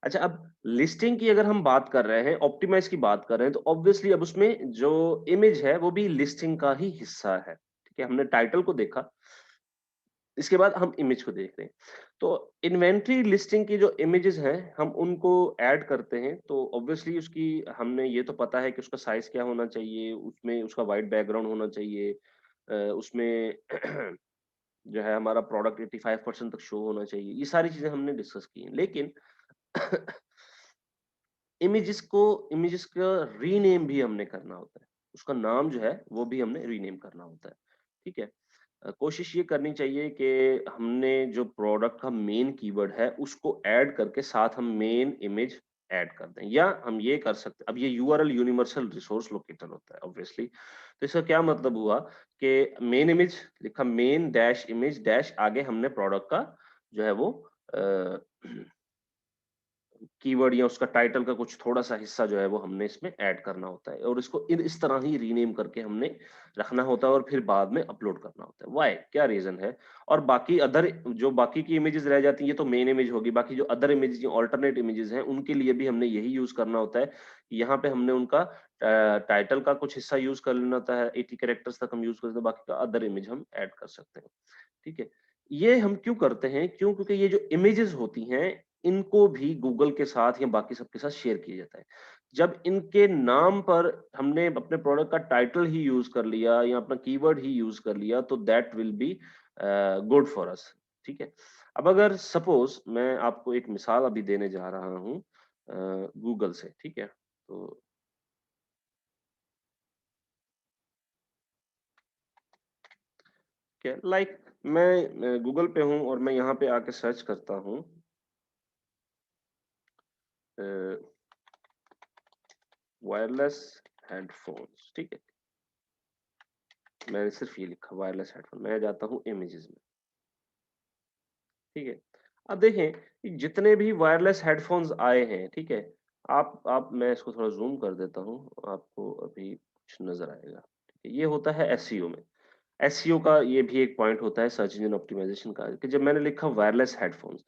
Speaker 1: अच्छा, अब लिस्टिंग की अगर हम बात कर रहे हैं, ऑप्टिमाइज की बात कर रहे हैं, तो ऑब्वियसली अब उसमें जो इमेज है वो भी लिस्टिंग का ही हिस्सा है, ठीक है। हमने टाइटल को देखा, इसके बाद हम इमेज को देख रहे हैं। तो इन्वेंटरी लिस्टिंग की जो इमेजेस हैं हम उनको ऐड करते हैं, तो ऑब्वियसली उसकी हमने ये तो पता है कि उसका साइज क्या होना चाहिए, उसमें उसका वाइट बैकग्राउंड होना चाहिए, उसमें जो है हमारा प्रोडक्ट 85% तक शो होना चाहिए। ये सारी चीजें हमने डिस्कस की हैं, लेकिन इमेजेस का रीनेम भी हमने करना होता है, उसका नाम जो है वो भी हमने रीनेम करना होता है, ठीक है। कोशिश ये करनी चाहिए कि हमने जो प्रोडक्ट का मेन कीवर्ड है उसको ऐड करके साथ हम मेन इमेज ऐड कर दें, या हम ये कर सकते हैं। अब ये यूआरएल यूनिवर्सल रिसोर्स लोकेटर होता है ऑब्वियसली। तो इसका क्या मतलब हुआ कि मेन इमेज लिखा, मेन डैश इमेज डैश, आगे हमने प्रोडक्ट का जो है वो कीवर्ड या उसका टाइटल का कुछ थोड़ा-सा हिस्सा जो है वो हमने इसमें ऐड करना होता है और इसको इस तरह ही रीनेम करके हमने रखना होता है और फिर बाद में अपलोड करना होता है। व्हाई? क्या रीज़न है? और बाकी अदर जो बाकी की इमेजेस रह जाती हैं, ये तो मेन इमेज होगी, बाकी जो अदर इमेजेस या अल्टरनेट इमेजेस हैं, उनके लिए भी हमने यही यूज़ करना होता है। यहाँ पे हमने उनका टाइटल का कुछ हिस्सा यूज़ कर लेना होता है, 80 कैरेक्टर्स तक हम यूज़ कर सकते हैं, बाकी का अदर इमेज हम ऐड कर सकते हैं। ठीक है? ये हम क्यों करते हैं? क्यों? क्योंकि ये जो इमेजेस होती हैं, इनको भी गूगल के साथ या बाकी सबके साथ शेयर किया जाता है। जब इनके नाम पर हमने अपने प्रोडक्ट का टाइटल ही यूज़ कर लिया या अपना कीवर्ड ही यूज़ कर लिया, तो that will be good for us, ठीक है? अब अगर सपोज़ मैं आपको एक मिसाल अभी देने जा रहा हूँ गूगल से, ठीक है? तो क्या लाइक मैं गूगल पे हूँ और मैं यहाँ पे आके सर्च करता हूँ अ, वायरलेस हेडफ़ोन्स, ठीक है? मैंने सिर्फ़ ये लिखा वायरलेस हेडफ़ोन, मैं जाता हूँ इमेजेस में, ठीक है? अब देखें कि जितने भी वायरलेस हेडफ़ोन्स आए हैं, ठीक है? आप मैं इसको थोड़ा ज़ूम कर देता हूँ, आपको अभी कुछ नज़र आएगा, ठीक है? ये होता है एसईओ में। एसईओ का ये भी एक पॉइंट होता है सर्च इंजन ऑप्टिमाइज़ेशन का कि जब मैंने लिखा वायरलेस हेडफ़ोन्स,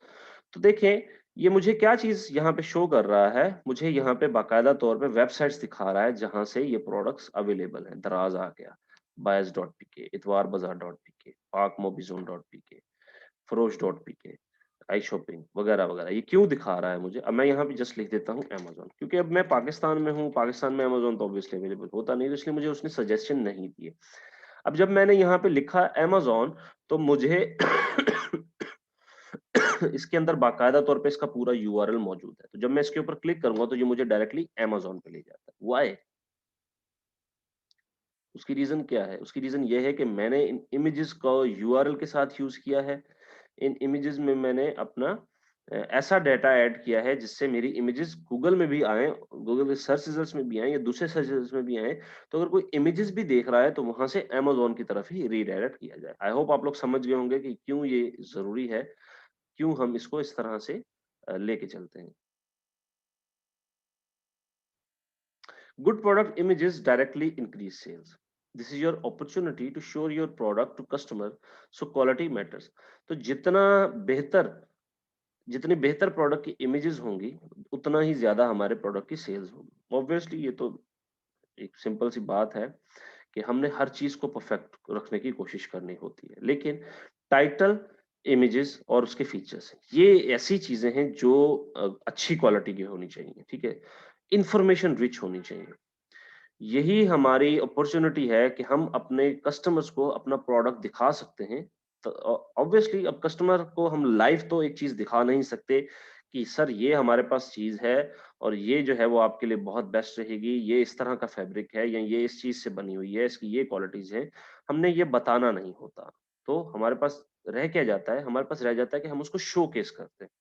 Speaker 1: तो देखें ये मुझे क्या चीज़ यहाँ पे शो कर रहा है, मुझे यहाँ पे बाकायदा तौर पे वेबसाइट्स दिखा रहा है जहाँ से ये प्रोडक्ट्स अवेलेबल हैं। दराज़ आ गया, बायज़.पीके, इतवारबाज़ार.पीके, पाकमोबिज़ोन.पीके, फरोश.पीके, आई शॉपिंग वगैरह-वगैरह। ये क्यों दिखा रहा है मुझे? अब मैं यहाँ पे जस्ट लिख देता हूँ अमेज़न क्योंकि अब मैं पाकिस्तान में हूँ, पाकिस्तान में अमेज़न तो ऑब्वियसली अवेलेबल होता नहीं है, तो इसलिए मुझे उसने सजेशन नहीं दिए। अब जब मैंने यहाँ पे लिखा अमेज़न तो मुझे इसके अंदर बाकायदा तौर पे इसका पूरा यूआरएल मौजूद है। तो जब मैं इसके ऊपर क्लिक करूँगा तो ये मुझे डायरेक्टली अमेज़न पे ले जाता है। व्हाई? उसकी रीज़न क्या है? उसकी रीज़न ये है कि मैंने इन इमेजेस को यूआरएल के साथ यूज़ किया है। इन इमेजेस में मैंने अपना ऐसा डाटा ऐड किया है जिससे मेरी इमेजेस गूगल में भी आएँ, गूगल के सर्च रिजल्ट्स में भी आएँ या दूसरे सर्च रिजल्ट्स में भी आएँ, तो अगर कोई इमेजेस भी देख रहा है तो वहाँ से अमेज़न की तरफ ही रीडायरेक्ट किया जाए। आई होप आप लोग समझ गए होंगे कि क्यों ये ज़रूरी है, क्यों हम इसको इस तरह से लेके चलते हैं। Good product images directly increase sales. This is your opportunity to show your product to customer, so quality matters. तो जितनी बेहतर प्रोडक्ट की इमेजेस होंगी, उतना ही ज्यादा हमारे प्रोडक्ट की सेल्स होगी। ऑब्वियसली ये तो एक सिंपल सी बात है कि हमने हर चीज को परफेक्ट रखने की कोशिश करनी होती है, लेकिन टाइटल, इमेजेस और उसके फीचर्स ये ऐसी चीजें हैं जो अच्छी क्वालिटी की होनी चाहिए, ठीक है? इंफॉर्मेशन रिच होनी चाहिए। यही हमारी अपॉर्चुनिटी है कि हम अपने कस्टमर्स को अपना प्रोडक्ट दिखा सकते हैं। तो ऑब्वियसली अब कस्टमर को हम लाइव तो एक चीज़ दिखा नहीं सकते कि सर ये हमारे पास चीज़ है और ये जो है वो आपके लिए बहुत बेस्ट रहेगी, ये इस तरह का फैब्रिक है या ये इस चीज़ से बनी हुई है, इसकी ये क्वालिटीज़ हैं। हमने ये बताना नहीं होता। तो हमारे पास रह क्या जाता है? हमारे पास रह जाता है कि हम उसको शोकेस करते हैं।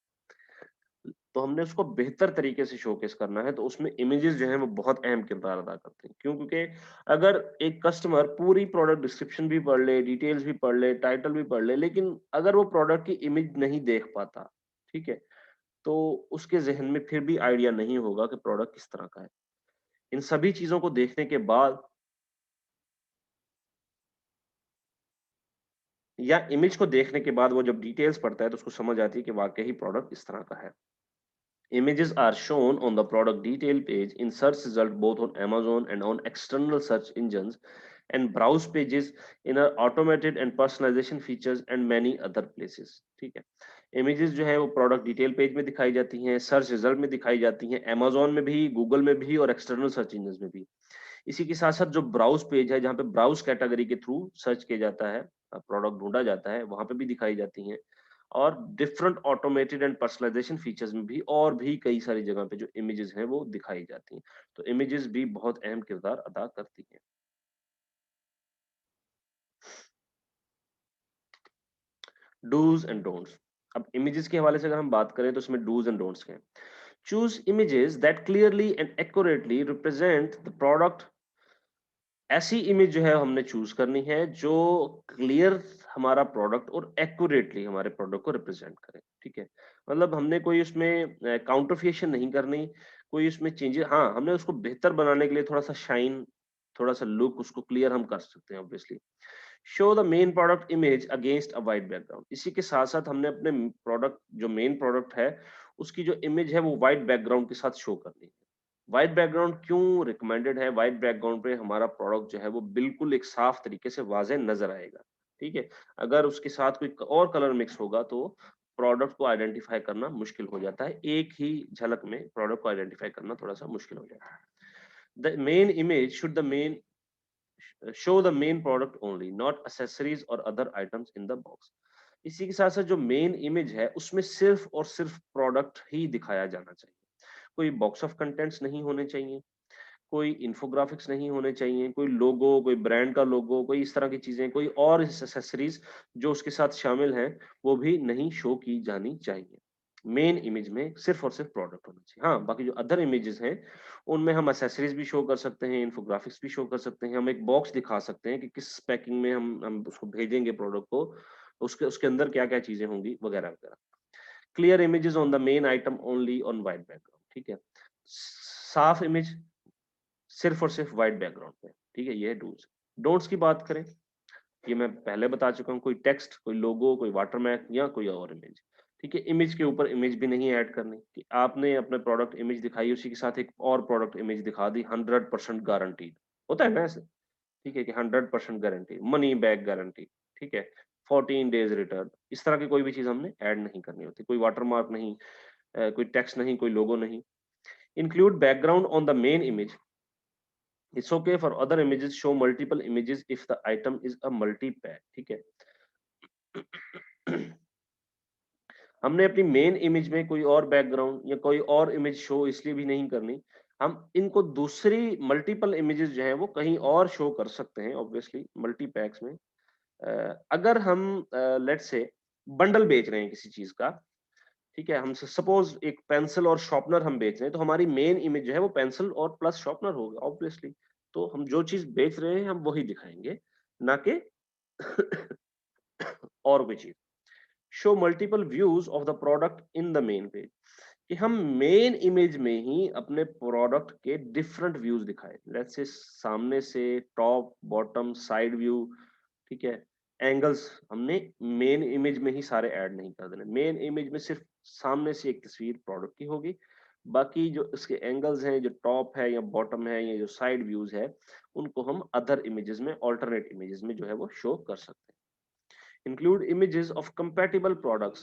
Speaker 1: तो हमने उसको बेहतर तरीके से शोकेस करना है, तो उसमें इमेजेस जो हैं वो बहुत अहम किरदार अदा करते हैं। क्यों? क्योंकि अगर एक कस्टमर पूरी प्रोडक्ट डिस्क्रिप्शन भी पढ़ ले, डिटेल्स भी पढ़ ले, टाइटल भी पढ़ ले, लेकिन अगर वो प्रोडक्ट की इमेज नहीं देख पाता, ठीक है? तो उसके ज़हन में फिर भी आइडिया नहीं होगा कि प्रोडक्ट किस तरह का है। इन सभी चीज़ों को देखने के बाद या इमेज को देखने के बाद वो जब डिटेल्स पढ़ता है, तो उसको समझ आती है कि वाक़ई ही प्रोडक्ट इस तरह का है। Images are shown on the product detail page in search result both on Amazon and on external search engines and browse pages in our automated and personalization features and many other places. ठीक है? Images जो है वो product detail page में दिखाई जाती हैं, search result में दिखाई जाती हैं, अमेज़न में भी, गूगल में भी और एक्सटर्नल सर्च इंजन्स में भी। इसी के साथ-साथ जो ब्राउज़ पेज है, जहाँ पे ब्राउज़ कैटेगरी के थ्रू सर्च किया जाता है, प्रोडक्ट ढूँढा जाता है, वहाँ पे भी दिखाई जाती हैं। और different automated and personalization features में भी और भी कई सारी जगह पे जो इमेजेस हैं वो दिखाई जाती हैं। तो इमेजेस भी बहुत अहम किरदार अदा करती हैं। Do's and don'ts. अब इमेजेस के हवाले से अगर हम बात करें तो इसमें डूज़ एंड डोंट्स हैं। Choose images that clearly and accurately represent the product. ऐसी इमेज जो है हमने चूज़ करनी है जो क्लियर हमारा प्रोडक्ट और एक्यूरेटली हमारे प्रोडक्ट को रिप्रेजेंट करे, ठीक है? मतलब हमने कोई उसमें काउंटरफिएशन नहीं करनी, कोई उसमें चेंजेस हाँ, हमने उसको बेहतर बनाने के लिए थोड़ा-सा शाइन, थोड़ा-सा लुक उसको क्लियर हम कर सकते हैं obviously. Show the main product image against a white background. इसी के साथ-साथ हमने अपने प्रोडक्ट जो मेन प्रोडक्ट है, उसकी जो इमेज है वो व्हाइट बैकग्राउंड के साथ शो करनी है। व्हाइट बैकग्राउंड क्यों रिकमेंडेड है? व्हाइट बैकग्राउंड पे हमारा प्रोडक्ट जो है वो बिल्कुल एक साफ तरीके से वाज़ेह नज़र आएगा। ठीक है। अगर उसके साथ कोई और कलर मिक्स होगा तो प्रोडक्ट को आइडेंटिफाई करना मुश्किल हो जाता है। एक ही झलक में प्रोडक्ट को आइडेंटिफाई करना थोड़ा-सा मुश्किल हो जाता है। The main image should the main show the main product only, not accessories और other items in the box. इसी के साथ-साथ जो मेन इमेज है उसमें सिर्फ और सिर्फ प्रोडक्ट ही दिखाया जाना चाहिए। कोई बॉक्स ऑफ कंटेंट्स नहीं होने चाहिए, कोई इन्फोग्राफिक्स नहीं होने चाहिए, कोई लोगो, कोई ब्रांड का लोगो, कोई इस तरह की चीज़ें, कोई और एक्सेसरीज़ जो उसके साथ शामिल हैं, वो भी नहीं शो की जानी चाहिए। मेन इमेज में सिर्फ़ और सिर्फ़ प्रोडक्ट होना चाहिए। हाँ, बाकी जो अदर इमेजेस हैं, उनमें हम एक्सेसरीज़ भी शो कर सकते हैं, इन्फोग्राफिक्स भी शो कर सकते हैं, हम एक बॉक्स दिखा सकते हैं कि किस पैकिंग में हम उसको भेजेंगे प्रोडक्ट को, उसके उसके अंदर क्या-क्या चीज़ें होंगी वगैरह-वगैरह। Clear images on the main item only on white background, ठीक है। साफ इमेज सिर्फ और सिर्फ व्हाइट बैकग्राउंड पे, ठीक है? ये है डूज़। डोंट्स की बात करें, ये मैं पहले बता चुका हूँ, कोई टेक्स्ट, कोई लोगो, कोई वाटरमार्क या कोई और इमेज, ठीक है? इमेज के ऊपर इमेज भी नहीं ऐड करनी कि आपने अपने प्रोडक्ट इमेज दिखाई, उसी के साथ एक और प्रोडक्ट इमेज दिखा दी, 100% गारंटीड। होता है ना ऐसे? ठीक है कि 100% गारंटी, मनी बैक गारंटी, ठीक है? 14 डेज़ रिटर्न, इस तरह की कोई भी चीज़ हमने ऐड नहीं करनी होती। कोई वाटरमार्क नहीं, कोई टेक्स्ट नहीं, कोई लोगो नहीं। Include background on the main image. It's okay for other images, show multiple images if the item is a multi pack, ठीक है। हमने अपनी मेन इमेज में कोई और बैकग्राउंड या कोई और इमेज शो इसलिए भी नहीं करनी, हम इनको दूसरी मल्टीपल इमेजेस जो है वो कहीं और शो कर सकते हैं ऑब्वियसली मल्टी पैक्स में। अगर हम लेट्स से बंडल बेच रहे हैं किसी चीज का, ठीक है, हम सपोज एक पेंसिल और शार्पनर हम बेच रहे हैं, तो हमारी मेन इमेज जो है वो पेंसिल और प्लस शार्पनर होगा ऑब्वियसली। तो हम जो चीज बेच रहे हैं हम वही दिखाएंगे, ना कि और कोई चीज। Show multiple views of the product in the main page, कि हम मेन इमेज में ही अपने प्रोडक्ट के डिफरेंट व्यूज दिखाएं। लेट्स से सामने से, टॉप, बॉटम, साइड व्यू, ठीक है। एंगल्स हमने मेन इमेज में ही सारे ऐड नहीं कर देने। मेन इमेज में सिर्फ सामने से एक तस्वीर प्रोडक्ट की होगी, बाकी जो इसके एंगल्स हैं, जो टॉप है या बॉटम है या जो साइड व्यूज है, उनको हम अदर इमेजेस में, ऑल्टरनेट इमेजेस में जो है वो शो कर सकते हैं। Include images of compatible products.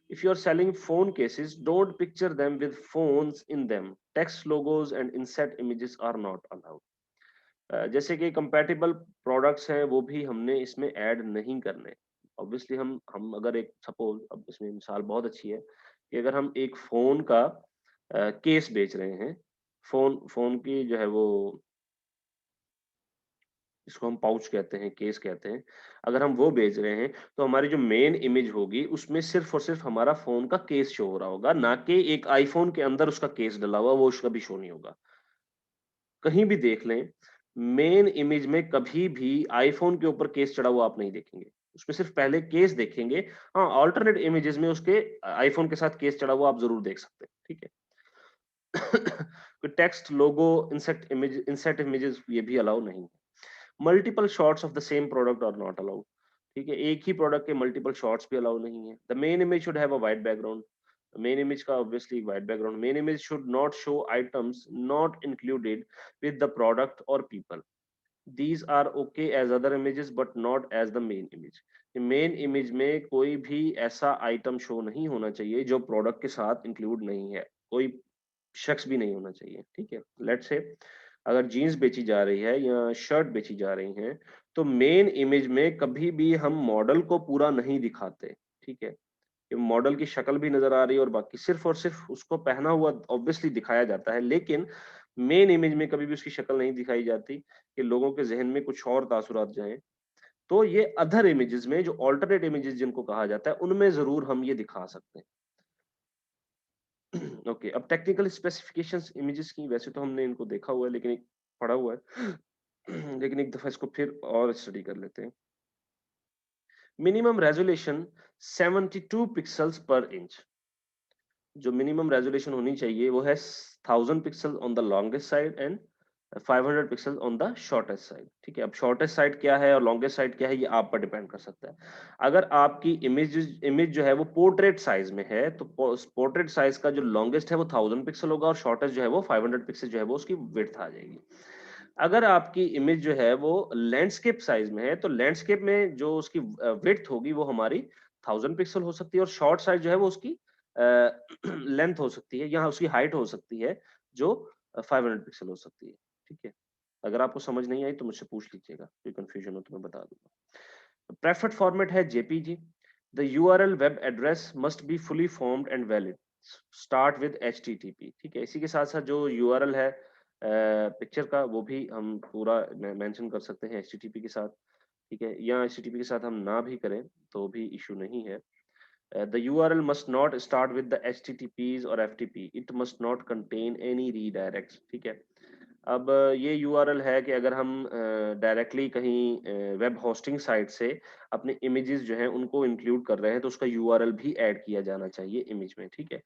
Speaker 1: If you are selling phone cases, don't picture them with phones in them. Text, logos and inset images are not allowed. जैसे कि कंपैटिबल प्रोडक्ट्स हैं वो भी हमने इसमें ऐड नहीं करने। ऑब्वियसली हम अगर एक सपोज, अब इसमें मिसाल बहुत अच्छी है कि अगर हम एक फोन का केस बेच रहे हैं, फोन फोन की जो है वो, इसको हम पाउच कहते हैं, केस कहते हैं। अगर हम वो बेच रहे हैं, तो हमारी जो मेन इमेज होगी, उसमें सिर्फ़ और सिर्फ़ हमारा फ़ोन का केस शो हो रहा होगा, ना कि एक आईफ़ोन के अंदर उसका केस डला हुआ, वो उसका भी शो नहीं होगा। कहीं भी देख लें, मेन इमेज में कभी भी आईफ़ोन के ऊपर केस चढ़ा हुआ आप नहीं देखेंगे। उसमें सिर्फ़ पहले केस देखेंगे। हाँ, अल्टरनेट इमेजेज़ में उसके आईफ़ोन के साथ केस चढ़ा हुआ आप ज़रूर देख सकते हैं, ठीक है? कोई टेक्स्ट, लोगो, इंसर्ट इमेजेज़ ये भी अलाउ नहीं है। Multiple shots of the same product are not allowed, ठीक है। एक ही प्रोडक्ट के मल्टीपल शॉट्स भी अलाउ नहीं है। The main image should have a white background. Main image का obviously white background. Main image should not show items not included with the product और people. These are okay as other images but not as the main image. Main image में कोई भी ऐसा item show नहीं होना चाहिए जो product के साथ इंक्लूड नहीं है। कोई शख्स भी नहीं होना चाहिए, ठीक है। लेट्स से अगर जीन्स बेची जा रही है या शर्ट बेची जा रही हैं, तो मेन इमेज में कभी भी हम मॉडल को पूरा नहीं दिखाते, ठीक है। कि मॉडल की शक्ल भी नजर आ रही है और बाकी सिर्फ और सिर्फ उसको पहना हुआ ऑब्वियसली दिखाया जाता है, लेकिन मेन इमेज में कभी भी उसकी शक्ल नहीं दिखाई जाती कि लोगों के जहन में कुछ और तासुरात जाएं। तो ये अदर इमेजेस में, जो ऑल्टरनेट इमेजेस जिनको कहा जाता है, उनमें जरूर हम ये दिखा सकते हैं। ओके, अब टेक्निकल स्पेसिफिकेशंस इमेजेस की, वैसे तो हमने इनको देखा हुआ है, लेकिन एक पढ़ा हुआ है। लेकिन एक दफा इसको फिर और स्टडी कर लेते हैं। मिनिमम रेजोल्यूशन 72 पिक्सल्स पर इंच। जो मिनिमम रेजोल्यूशन होनी चाहिए वो है 1000 pixel on the longest side and 500 pixel on the shortest side, ठीक है। अब शॉर्टेस्ट साइड क्या है और लॉन्गेस्ट साइड क्या है, ये आप पर डिपेंड कर सकता है। अगर आपकी इमेज इमेज जो है वो पोर्ट्रेट साइज में है, तो पोर्ट्रेट साइज का जो लॉन्गेस्ट है वो 1000 पिक्सल होगा और शॉर्टेस्ट जो है वो 500 पिक्सल जो है वो उसकी विड्थ आ जाएगी। अगर आपकी इमेज जो है वो लैंडस्केप साइज में है, तो लैंडस्केप में जो उसकी विड्थ होगी वो हमारी 1000 पिक्सल हो सकती है, और शॉर्ट साइज जो है वो उसकी लेंथ हो सकती है, या उसकी हाइट हो सकती है, जो 500 पिक्सल हो सकती है। ठीक है? अगर आपको समझ नहीं आई तो मुझसे पूछ लीजिएगा, कोई कंफ्यूजन हो तो मैं बता दूंगा। प्रेफर्ड फॉर्मेट है JPG. The URL web address must be fully formed and valid. Start with HTTP. ठीक है, इसी के साथ साथ जो यूआरएल है पिक्चर का, वो भी हम पूरा मेंशन कर सकते हैं एचटीटीपी के साथ। ठीक है, या एचटीटीपी के साथ हम ना भी करें तो भी इशू नहीं है। The URL must not start with the HTTPs or FTP. It must not contain any redirects. ठीक है, अब ये यूआरएल है कि अगर हम डायरेक्टली कहीं वेब होस्टिंग साइट से अपने इमेजेस जो हैं उनको इंक्लूड कर रहे हैं, तो उसका यूआरएल भी ऐड किया जाना चाहिए इमेज में। ठीक है,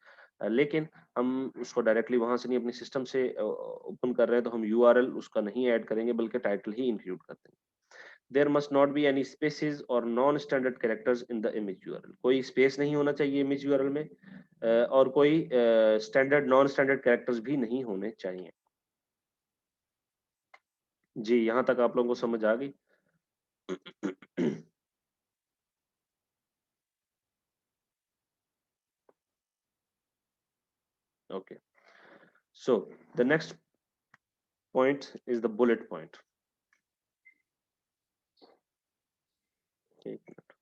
Speaker 1: लेकिन हम उसको डायरेक्टली वहां से नहीं, अपने सिस्टम से ओपन कर रहे हैं, तो हम यूआरएल उसका नहीं ऐड करेंगे, बल्कि टाइटल ही इंक्लूड कर देंगे। There must not be any spaces और non standard characters in the image URL. कोई स्पेस नहीं होना चाहिए इमेज यूआरएल में, और कोई स्टैंडर्ड नॉन स्टैंडर्ड कैरेक्टर्स भी नहीं होने चाहिए। जी, यहाँ तक आप लोगों को समझ आ गई? Okay. So the next point is the bullet point. एक minute.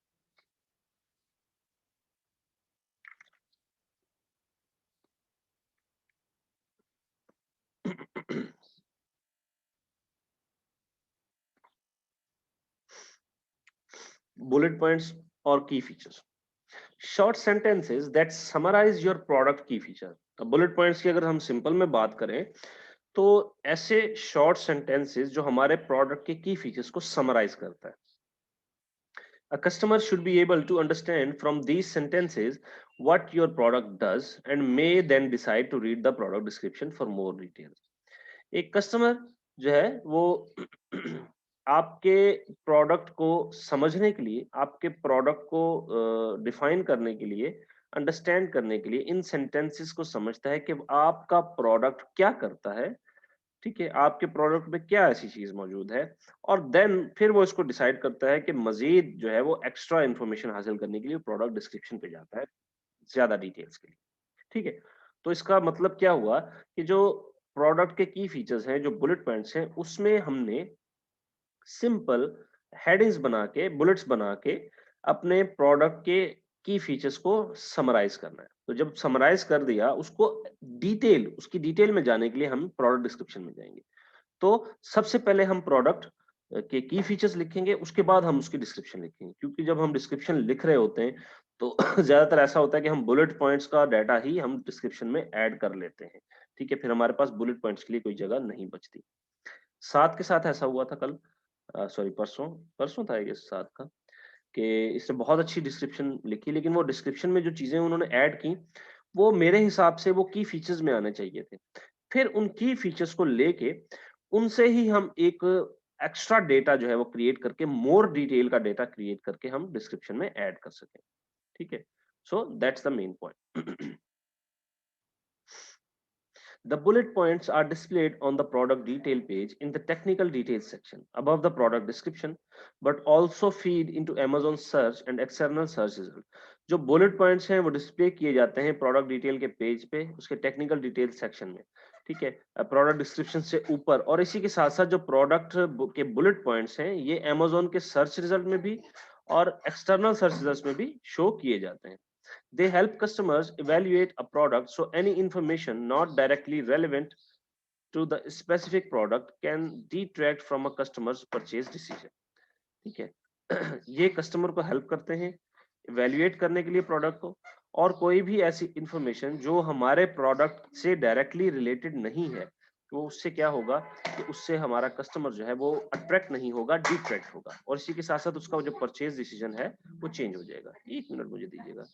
Speaker 1: Bullet points or key features. Short sentences that summarize your product key feature. अब bullet points की अगर हम सिंपल में बात करें, तो ऐसे शॉर्ट सेंटेंसेस जो हमारे प्रोडक्ट के की फीचर्स को समराइज करता है। A customer should be able to understand from these sentences what your product does and may then decide to read the product description for more details. एक customer जो है वो आपके प्रोडक्ट को समझने के लिए, आपके प्रोडक्ट को डिफाइन करने के लिए, अंडरस्टैंड करने के लिए इन सेंटेंसेस को समझता है कि आपका प्रोडक्ट क्या करता है। ठीक है, आपके प्रोडक्ट में क्या ऐसी चीज मौजूद है, और देन फिर वो इसको डिसाइड करता है कि मजीद जो है वो एक्स्ट्रा इन्फॉर्मेशन हासिल करने के लिए प्रोडक्ट डिस्क्रिप्शन पे जाता है, ज्यादा डिटेल्स के लिए। ठीक है, तो इसका मतलब क्या हुआ कि जो प्रोडक्ट के की फीचर्स हैं, जो बुलेट पॉइंट्स हैं, उसमें हमने सिंपल हेडिंग्स बना के, बुलेट्स बना के अपने प्रोडक्ट के की फीचर्स को समराइज करना है। तो जब समराइज कर दिया उसको, उसकी डिटेल में जाने के लिए हम प्रोडक्ट डिस्क्रिप्शन में जाएंगे। तो सबसे पहले हम प्रोडक्ट के की फीचर्स लिखेंगे, उसके बाद हम उसकी डिस्क्रिप्शन लिखेंगे, क्योंकि जब हम डिस्क्रिप्शन लिख रहे होते हैं तो ज्यादातर ऐसा होता है कि हम बुलेट पॉइंट्स का डाटा ही हम डिस्क्रिप्शन में ऐड कर लेते हैं। ठीक है, फिर हमारे पास बुलेट पॉइंट्स के लिए कोई जगह नहीं बचती। साथ के साथ ऐसा हुआ था कल, सॉरी परसों, परसों था ये साथ का, कि इसने बहुत अच्छी डिस्क्रिप्शन लिखी, लेकिन वो डिस्क्रिप्शन में जो चीजें उन्होंने ऐड की, वो मेरे हिसाब से वो की फीचर्स में आने चाहिए थे। फिर उन की फीचर्स को लेके उनसे ही हम एक एक्स्ट्रा डेटा जो है वो क्रिएट करके, मोर डिटेल का डेटा क्रिएट करके हम डिस्क्रिप्शन में ऐड कर सकें। ठीक है, so that's the main point. The bullet points are displayed on the product detail page in the technical details section above the product description, but also feed into Amazon search and external search result. जो bullet points हैं वो display किए जाते हैं product detail के page पे, उसके technical detail section में। ठीक है, प्रोडक्ट डिस्क्रिप्शन से ऊपर, और इसी के साथ साथ जो प्रोडक्ट के बुलेट पॉइंट्स हैं ये Amazon के सर्च रिजल्ट में भी और एक्सटर्नल सर्च रिजल्ट में भी शो किए जाते हैं। They help customers evaluate a product, so any information not directly relevant to the specific product can detract from a customer's purchase decision. ठीक है, ये कस्टमर को हेल्प करते हैं इवेल्युएट करने के लिए प्रोडक्ट को, और कोई भी ऐसी इंफॉर्मेशन जो हमारे प्रोडक्ट से डायरेक्टली रिलेटेड नहीं है, तो उससे क्या होगा कि उससे हमारा कस्टमर जो है वो अट्रैक्ट नहीं होगा, डिट्रैक्ट होगा, और इसी के साथ साथ उसका जो परचेज डिसीजन है वो चेंज हो जाएगा। एक मिनट मुझे दीजिएगा।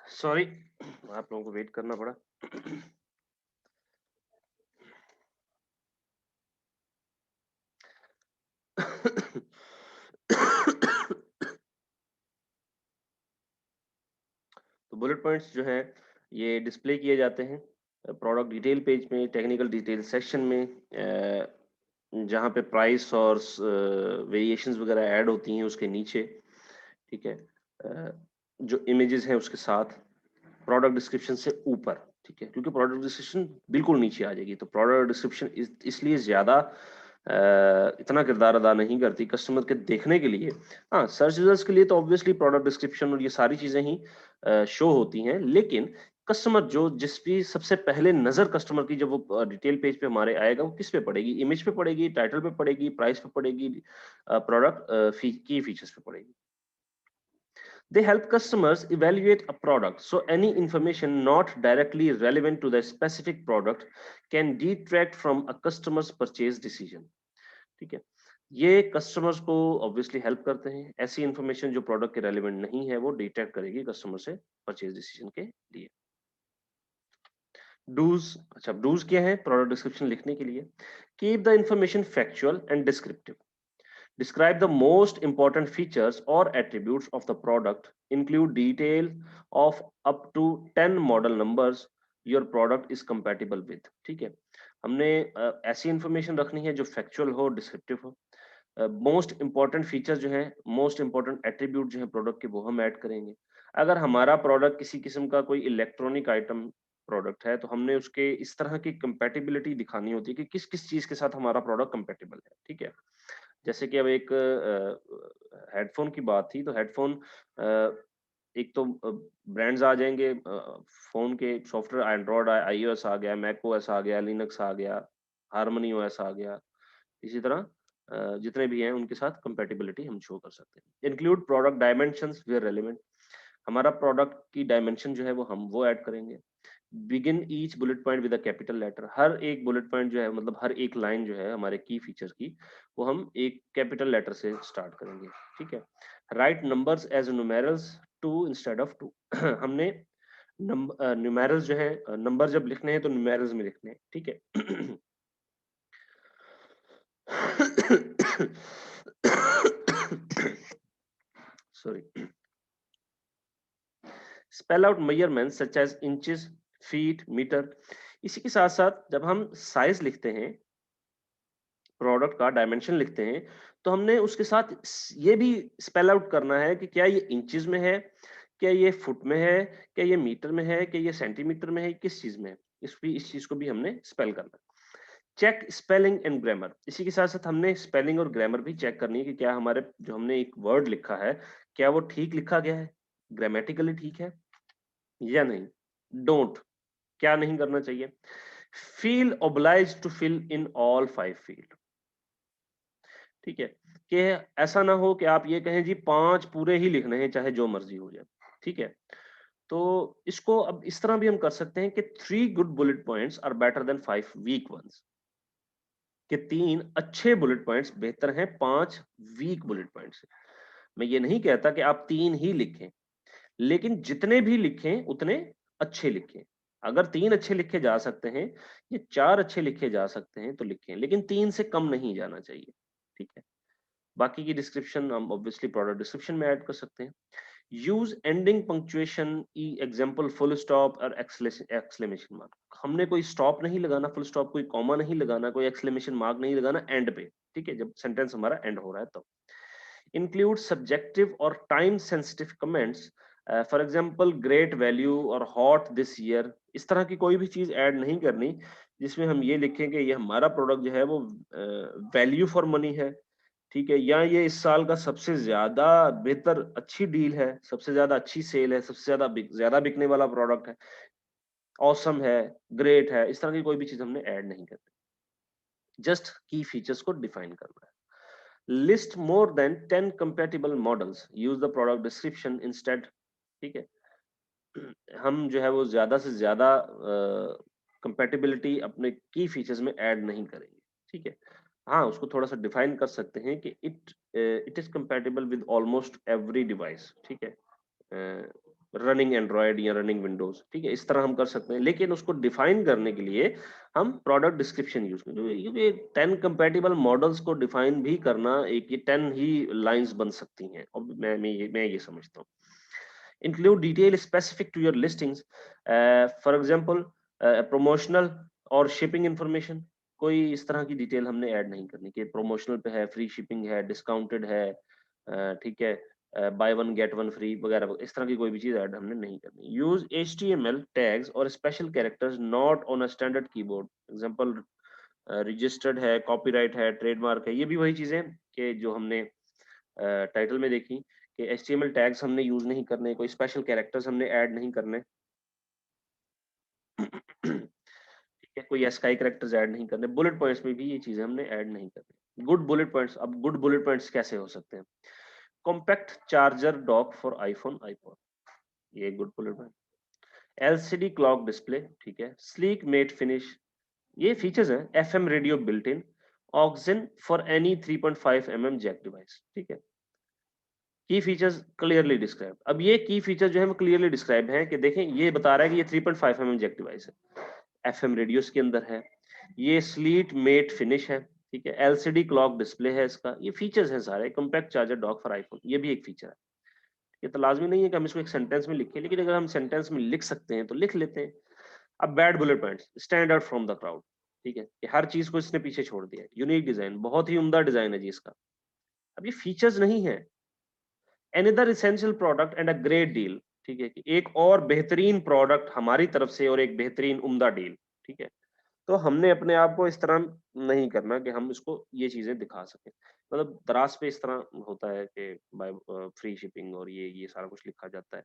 Speaker 1: सॉरी, आप लोगों को वेट करना पड़ा। तो बुलेट पॉइंट्स जो है ये डिस्प्ले किए जाते हैं प्रोडक्ट डिटेल पेज में, टेक्निकल डिटेल सेक्शन में, जहाँ पे प्राइस और वेरिएशंस वगैरह ऐड होती हैं उसके नीचे, ठीक है। जो इमेजेस हैं उसके साथ, प्रोडक्ट डिस्क्रिप्शन से ऊपर, ठीक है, क्योंकि प्रोडक्ट डिस्क्रिप्शन बिल्कुल नीचे आ जाएगी, तो प्रोडक्ट डिस्क्रिप्शन इसलिए ज्यादा इतना किरदार अदा नहीं करती कस्टमर के देखने के लिए। हाँ, सर्च रिजल्ट्स के लिए तो ऑब्वियसली प्रोडक्ट डिस्क्रिप्शन और ये सारी चीजें ही शो होती हैं, लेकिन कस्टमर जो जिस भी सबसे पहले नजर कस्टमर की जब वो डिटेल पेज पे हमारे आएगा, वो किस पे पड़ेगी? इमेज पे पड़ेगी, टाइटल पे पड़ेगी, प्राइस पे पड़ेगी, प्रोडक्ट की फीचर्स पे पड़ेगी। They help customers evaluate a product, so any information not directly relevant to the specific product can detract from a customer's purchase decision. ठीक है, ये कस्टमर्स को ऑब्वियसली हेल्प करते हैं। ऐसी इंफॉर्मेशन जो प्रोडक्ट के रेलेवेंट नहीं है वो डिटेक्ट करेगी कस्टमर से परचेज डिसीजन के लिए। डूज, अच्छा डूज क्या है प्रोडक्ट डिस्क्रिप्शन लिखने के लिए? Keep the information factual and descriptive. Describe the most important features or attributes of the product. Include detail of up to 10 model numbers your product is compatible with. ठीक है, हमने ऐसी information रखनी है जो फैक्चुअल हो, डिस्क्रिप्टिव हो। Most important feature जो है, मोस्ट इंपॉर्टेंट एट्रीब्यूट जो है प्रोडक्ट के, वो हम ऐड करेंगे। अगर हमारा प्रोडक्ट किसी किस्म का कोई इलेक्ट्रॉनिक आइटम प्रोडक्ट है तो हमने उसके इस तरह की कंपैटिबिलिटी दिखानी होती है कि किस किस चीज के साथ हमारा प्रोडक्ट कंपैटिबल है, ठीक है। जैसे कि अब एक हेडफोन की बात थी, तो हेडफोन एक तो ब्रांड्स आ जाएंगे, फोन के सॉफ्टवेयर एंड्रॉयड आईओएस आ गया, मैक ओएस आ गया, लिनक्स आ गया, हार्मनी ओएस आ गया। इसी तरह जितने भी हैं उनके साथ कंपैटिबिलिटी हम शो कर सकते हैं। Include product dimensions where relevant, हमारा प्रोडक्ट की डायमेंशन जो है वो ऐड करेंगे। Begin each bullet point with a capital letter, हर एक बुलेट पॉइंट जो है मतलब हर एक लाइन जो है हमारे की फीचर की, वो हम एक कैपिटल लेटर से स्टार्ट करेंगे, ठीक है। Write numbers as numerals two instead of two, हमने न्यूमेरल्स जो है नंबर जब लिखने हैं तो न्यूमेरल्स में लिखने हैं, ठीक है। Sorry. Spell out measurements such as inches, feet, metre. इसी के साथ साथ जब हम साइज लिखते हैं, प्रोडक्ट का डायमेंशन लिखते हैं, तो हमने उसके साथ ये भी स्पेल आउट करना है कि क्या ये इंचेस में है, क्या ये फुट में है, क्या ये मीटर में है, क्या ये सेंटीमीटर में है, किस चीज में है। इस चीज को भी हमने स्पेल करना है। चेक स्पेलिंग एंड ग्रामर, इसी के साथ साथ हमने स्पेलिंग और ग्रामर भी चेक करनी है कि क्या हमारे जो हमने एक वर्ड लिखा है, क्या वो ठीक लिखा गया है, ग्रामेटिकली ठीक है या नहीं। डोंट, क्या नहीं करना चाहिए? Feel obliged to fill in all 5 field, ठीक है, कि ऐसा ना हो कि आप ये कहें जी 5 पूरे ही लिखने हैं चाहे जो मर्जी हो जाए, ठीक है। तो इसको अब इस तरह भी हम कर सकते हैं कि 3 good bullet points are better than 5 weak ones, कि 3 अच्छे बुलेट पॉइंट्स बेहतर हैं 5 वीक बुलेट पॉइंट से। मैं ये नहीं कहता कि आप 3 ही लिखें, लेकिन जितने भी लिखें उतने अच्छे लिखें। अगर 3 अच्छे लिखे जा सकते हैं या 4 अच्छे लिखे जा सकते हैं तो लिखें, लेकिन 3 से कम नहीं जाना चाहिए, ठीक है। बाकी की डिस्क्रिप्शन हम ऑब्वियसली प्रोडक्ट डिस्क्रिप्शन में ऐड कर सकते हैं। यूज एंडिंग पंक्चुएशन, ई एग्जांपल फुल स्टॉप और एक्सक्लेमेशन मार्क। हमने कोई स्टॉप नहीं लगाना, फुल स्टॉप, कोई कॉमा नहीं लगाना, कोई एक्सक्लेमेशन मार्क नहीं लगाना एंड पे, ठीक है, जब सेंटेंस हमारा एंड हो रहा है तब। इंक्लूड सब्जेक्टिव और time sensitive comments, for example great value और हॉट दिस ईयर। इस तरह की कोई भी चीज ऐड नहीं करनी जिसमें हम ये लिखें कि ये हमारा प्रोडक्ट जो है वो वैल्यू फॉर मनी है, ठीक है, या ये इस साल का सबसे ज्यादा बेहतर अच्छी डील है, सबसे ज्यादा अच्छी सेल है, सबसे ज्यादा बिकने वाला प्रोडक्ट है, ऑसम है, ग्रेट है। इस तरह की कोई भी चीज हमने ऐड नहीं करनी, जस्ट की फीचर्स को डिफाइन करना है। List more than 10 compatible models, use the product description instead, ठीक है। हम जो है वो ज्यादा से ज्यादा कंपेटिबिलिटी अपने की फीचर्स में ऐड नहीं करेंगे, ठीक है। हाँ, उसको थोड़ा सा डिफाइन कर सकते हैं कि it it is compatible with almost every device, ठीक है। रनिंग एंड्रॉयड या रनिंग विंडोज, ठीक है, इस तरह हम कर सकते हैं। लेकिन उसको डिफाइन करने के लिए हम प्रोडक्ट डिस्क्रिप्शन यूज करें, क्योंकि 10 कंपैटिबल मॉडल्स को डिफाइन भी करना, एक ये 10 ही लाइंस बन सकती हैं, और मैं ये समझता हूँ। Include detail specific to your listings, for example promotional और शिपिंग इंफॉर्मेशन। कोई इस तरह की डिटेल हमने ऐड नहीं करनी कि प्रोमोशनल पे है, फ्री शिपिंग है, डिस्काउंटेड है, ठीक है, by one get one free वगैरह, इस तरह की कोई भी चीज ऐड हमने नहीं करनी। यूज HTML टैग्स और special characters not on a standard keyboard. Example registered है, कॉपीराइट है, ट्रेडमार्क है, ये भी वही चीजें कि जो हमने टाइटल में देखी कि HTML टैग्स हमने यूज नहीं करने, कोई स्पेशल कैरेक्टर्स हमने ऐड नहीं करने, ठीक है, कोई स्काई कैरेक्टर्स ऐड नहीं करने। बुलेट पॉइंट्स में भी ये चीजें हमने ऐड नहीं करनी। गुड बुलेट पॉइंट्स, अब गुड बुलेट पॉइंट्स कैसे हो सकते हैं? Compact charger dock for iPhone iPod, ये good bullet point. LCD clock display, ठीक है, स्लीक मेट फिनिश, ये फीचर्स हैं। FM radio built in, aux in for any 3.5 mm jack device, ठीक है। की फीचर्स क्लियरली डिस्क्राइब, अब ये की फीचर जो है वो क्लियरली डिस्क्राइब है कि देखें ये बता रहा है कि ये 3.5 mm जैक डिवाइस है, FM रेडियोस के अंदर है, ये स्लीट मेट फिनिश है, ठीक है, LCD क्लॉक डिस्प्ले है इसका, ये फीचर्स हैं सारे। Compact charger dock for iPhone, ये भी एक फीचर है। ये तो लाजमी नहीं है कि हम इसको एक सेंटेंस में लिखें, लेकिन अगर हम सेंटेंस में लिख सकते हैं तो लिख लेते हैं। अब bad bullet points, stand out from the crowd, ठीक है, कि हर चीज को इसने पीछे छोड़ दिया है। यूनिक डिजाइन, बहुत ही उम्दा डिजाइन है जी इसका। अब ये फीचर्स नहीं है। Another essential product and a great deal, ठीक है, कि एक और बेहतरीन प्रोडक्ट हमारी तरफ से और एक बेहतरीन उम्दा डील, ठीक है। तो हमने अपने आप को इस तरह नहीं करना कि हम इसको ये चीजें दिखा सकें। मतलब दराज पे इस तरह होता है कि बाय फ्री शिपिंग और ये सारा कुछ लिखा जाता है।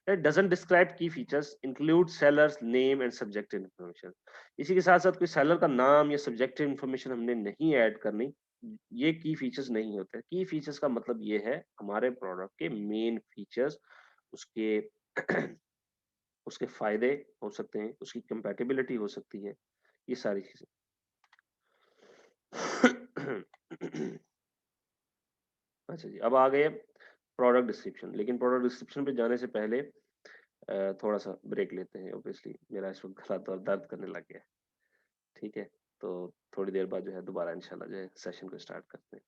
Speaker 1: इट डजंट डिस्क्राइब की features, include sellers name and subjective information. इसी के साथ साथ कोई सेलर का नाम या सब्जेक्टिव इंफॉर्मेशन हमने नहीं ऐड करनी। ये की फीचर्स नहीं होते। की फीचर्स का मतलब ये है हमारे प्रोडक्ट के मेन फीचर्स, उसके उसके फायदे हो सकते हैं, उसकी कंपैटिबिलिटी हो सकती है, ये सारी चीजें। अच्छा जी, अब आ गए प्रोडक्ट डिस्क्रिप्शन। लेकिन प्रोडक्ट डिस्क्रिप्शन पे जाने से पहले थोड़ा सा ब्रेक लेते हैं। ऑब्वियसली मेरा इस वक्त गला तो दर्द करने लग गया है, ठीक है। तो थोड़ी देर बाद जो है दोबारा इंशाल्लाह जो है सेशन को स्टार्ट करते हैं।